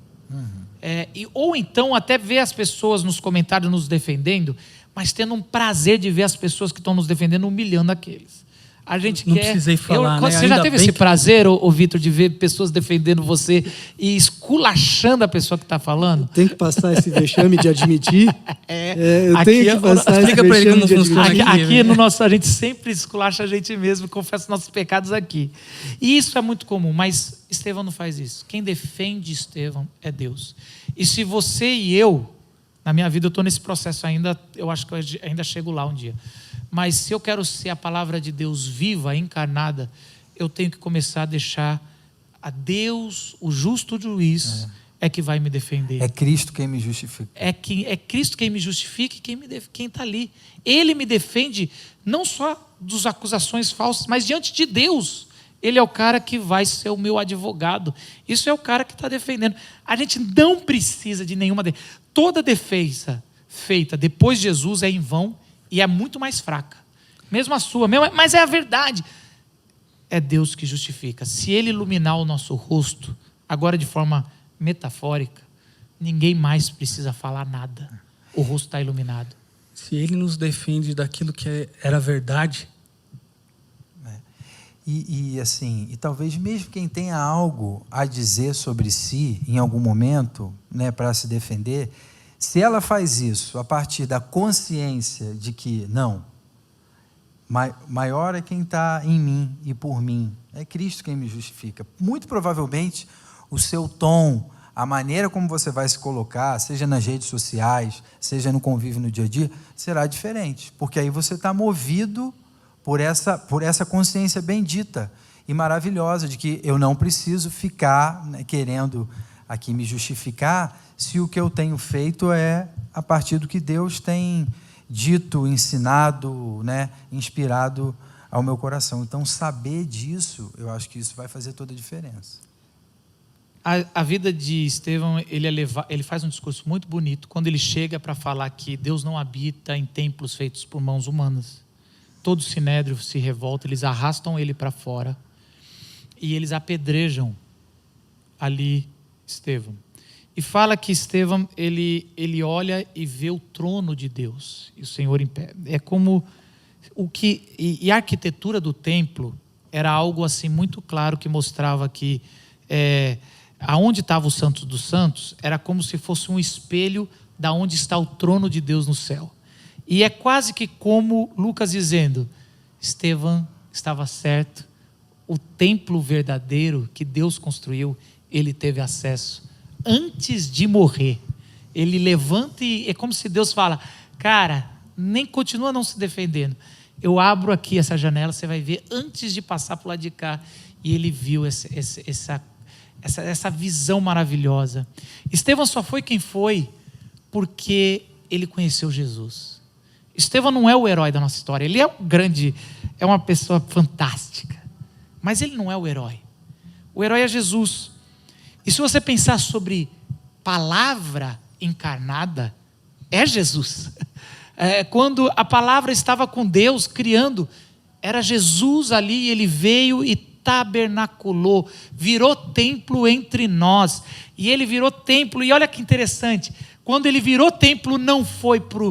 Ou então até ver as pessoas nos comentários nos defendendo, mas tendo um prazer de ver as pessoas que estão nos defendendo humilhando aqueles. A gente não precisei falar, né? Você já teve esse prazer, Vitor, de ver pessoas defendendo você e esculachando a pessoa que está falando? Tem que passar esse vexame de admitir. Eu tenho que passar esse vexame de admitir. Aqui no nosso, a gente sempre esculacha a gente mesmo, confessa nossos pecados aqui. E isso é muito comum, mas Estevão não faz isso. Quem defende Estevão é Deus. E se você e eu, na minha vida eu estou nesse processo ainda, eu acho que eu ainda chego lá um dia. Mas se eu quero ser a palavra de Deus viva, encarnada, eu tenho que começar a deixar a Deus, o justo juiz, é que vai me defender. É Cristo quem me justifica. É Cristo quem me justifica e quem está ali. Ele me defende não só das acusações falsas, mas diante de Deus. Ele é o cara que vai ser o meu advogado. Isso é o cara que está defendendo. A gente não precisa de nenhuma defesa. Toda defesa feita depois de Jesus é em vão e é muito mais fraca. Mesmo a sua, mas é a verdade. É Deus que justifica. Se Ele iluminar o nosso rosto, agora de forma metafórica, ninguém mais precisa falar nada. O rosto está iluminado. Se Ele nos defende daquilo que era verdade... E talvez mesmo quem tenha algo a dizer sobre si, em algum momento, né, para se defender, se ela faz isso a partir da consciência de que, não, maior é quem está em mim e por mim, é Cristo quem me justifica. Muito provavelmente o seu tom, a maneira como você vai se colocar, seja nas redes sociais, seja no convívio no dia a dia, será diferente, porque aí você está movido por essa consciência bendita e maravilhosa de que eu não preciso ficar, né, querendo aqui me justificar, se o que eu tenho feito é a partir do que Deus tem dito, ensinado, né, inspirado ao meu coração. Então, saber disso, eu acho que isso vai fazer toda a diferença. A vida de Estevão, ele faz um discurso muito bonito quando ele chega para falar que Deus não habita em templos feitos por mãos humanas. Todo o sinédrio se revolta, eles arrastam ele para fora e eles apedrejam ali Estevão. E fala que Estevão, ele olha e vê o trono de Deus e o Senhor em pé. É como e a arquitetura do templo era algo assim muito claro que mostrava que aonde estava o Santo dos Santos era como se fosse um espelho da onde está o trono de Deus no céu. E é quase que como Lucas dizendo, Estevão estava certo, o templo verdadeiro que Deus construiu, ele teve acesso antes de morrer. Ele levanta e é como se Deus fala, cara, nem continua não se defendendo. Eu abro aqui essa janela, você vai ver antes de passar para o lado de cá. E ele viu essa visão maravilhosa. Estevão só foi quem foi porque ele conheceu Jesus. Estevão não é o herói da nossa história. Ele é uma pessoa fantástica. Mas ele não é o herói. O herói é Jesus. E se você pensar sobre palavra encarnada, é Jesus. Quando a palavra estava com Deus criando, era Jesus ali, e ele veio e tabernaculou, virou templo entre nós. E ele virou templo, e olha que interessante, quando ele virou templo, não foi para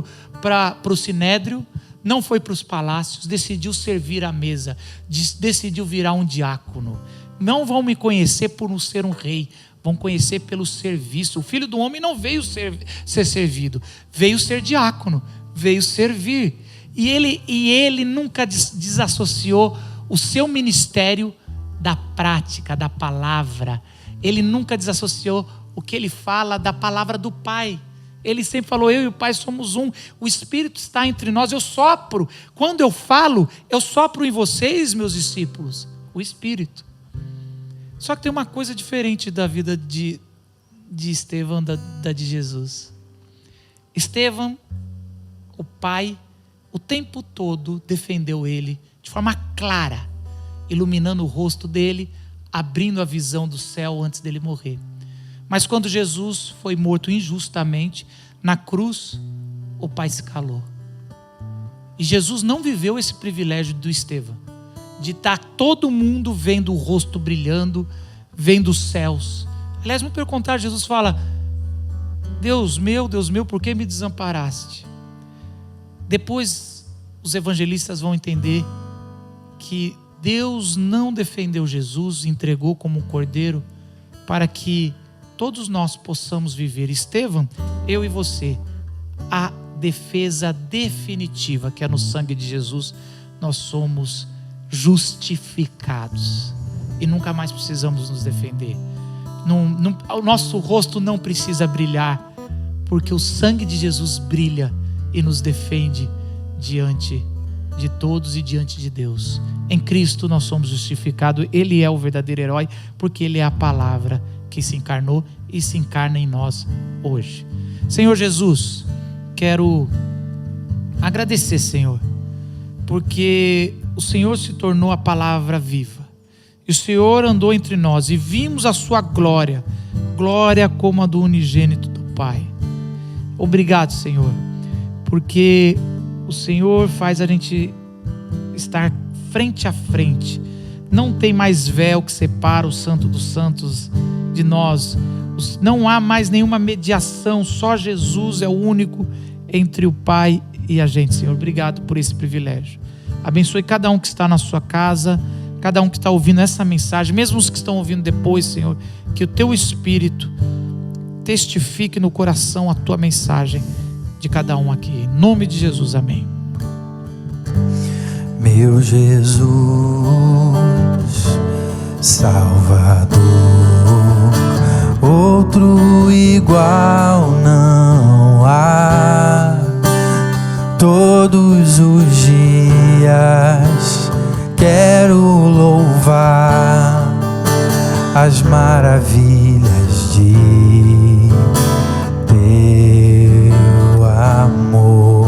o sinédrio, não foi para os palácios, decidiu servir à mesa, decidiu virar um diácono. Não vão me conhecer por não ser um rei, vão conhecer pelo serviço. O Filho do Homem não veio ser servido, veio ser diácono, veio servir. E ele nunca desassociou o seu ministério da prática, da palavra. Ele nunca desassociou o que ele fala da palavra do Pai. Ele sempre falou, eu e o Pai somos um, o Espírito está entre nós, eu sopro. Quando eu falo, eu sopro em vocês, meus discípulos, o Espírito. Só que tem uma coisa diferente da vida de Estevão, da de Jesus. Estevão, o Pai, o tempo todo defendeu ele de forma clara, iluminando o rosto dele, abrindo a visão do céu antes dele morrer. Mas quando Jesus foi morto injustamente na cruz, o Pai se calou. E Jesus não viveu esse privilégio do Estevão, de estar todo mundo vendo o rosto brilhando, vendo os céus. Aliás, muito pelo contrário, Jesus fala, Deus meu, por que me desamparaste? Depois os evangelistas vão entender que Deus não defendeu Jesus, entregou como um cordeiro para que todos nós possamos viver. Estevão, eu e você, a defesa definitiva que é no sangue de Jesus, nós somos justificados e nunca mais precisamos nos defender. O nosso rosto não precisa brilhar, porque o sangue de Jesus brilha e nos defende diante de todos e diante de Deus. Em Cristo nós somos justificados. Ele é o verdadeiro herói, porque Ele é a palavra que se encarnou e se encarna em nós hoje. Senhor Jesus, quero agradecer, Senhor, porque o Senhor se tornou a palavra viva. E o Senhor andou entre nós e vimos a sua glória, glória como a do unigênito do Pai. Obrigado, Senhor, porque o Senhor faz a gente estar frente a frente. Não tem mais véu que separa o Santo dos Santos de nós. Não há mais nenhuma mediação. Só Jesus é o único entre o Pai e a gente, Senhor. Obrigado por esse privilégio. Abençoe cada um que está na sua casa, cada um que está ouvindo essa mensagem, mesmo os que estão ouvindo depois, Senhor. Que o Teu Espírito testifique no coração a Tua mensagem de cada um aqui. Em nome de Jesus, amém. Meu Jesus, Salvador, outro igual não há. Todos os dias quero louvar as maravilhas de teu amor.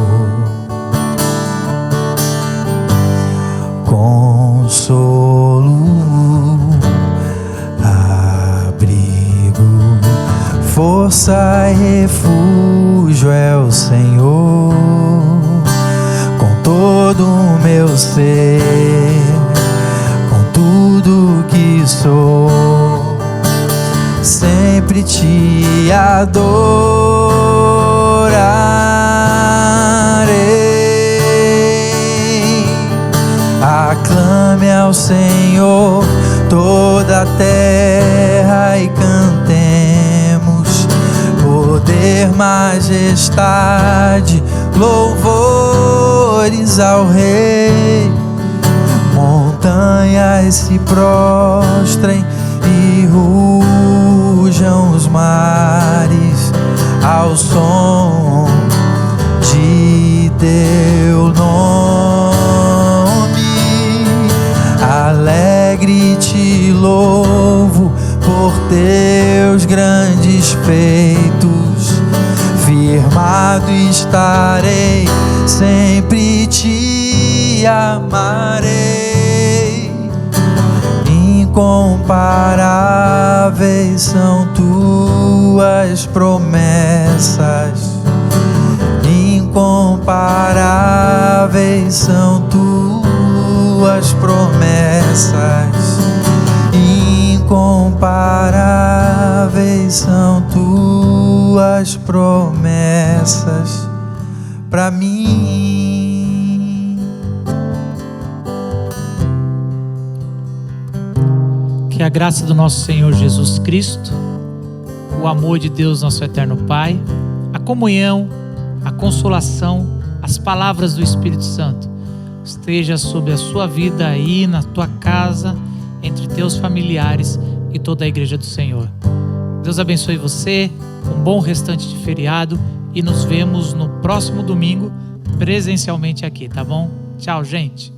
Consolo, abrigo, força e refúgio é o Senhor. Com todo o meu ser, com tudo que sou, sempre te adorarei. Aclame ao Senhor toda a terra e cantemos poder, majestade, louvores ao Rei. Montanhas se prostrem e rujam os mares ao som de teu nome. Alegre te louvo por teus grandes feitos. Firmado estarei, sempre te amarei. Incomparáveis são tuas promessas. Incomparáveis são tuas promessas. Incomparáveis são tuas promessas para mim. Que a graça do nosso Senhor Jesus Cristo, o amor de Deus, nosso eterno Pai, a comunhão, a consolação, as palavras do Espírito Santo esteja sobre a sua vida aí, na tua casa, entre teus familiares e toda a igreja do Senhor. Deus abençoe você, um bom restante de feriado e nos vemos no próximo domingo presencialmente aqui, tá bom? Tchau, gente!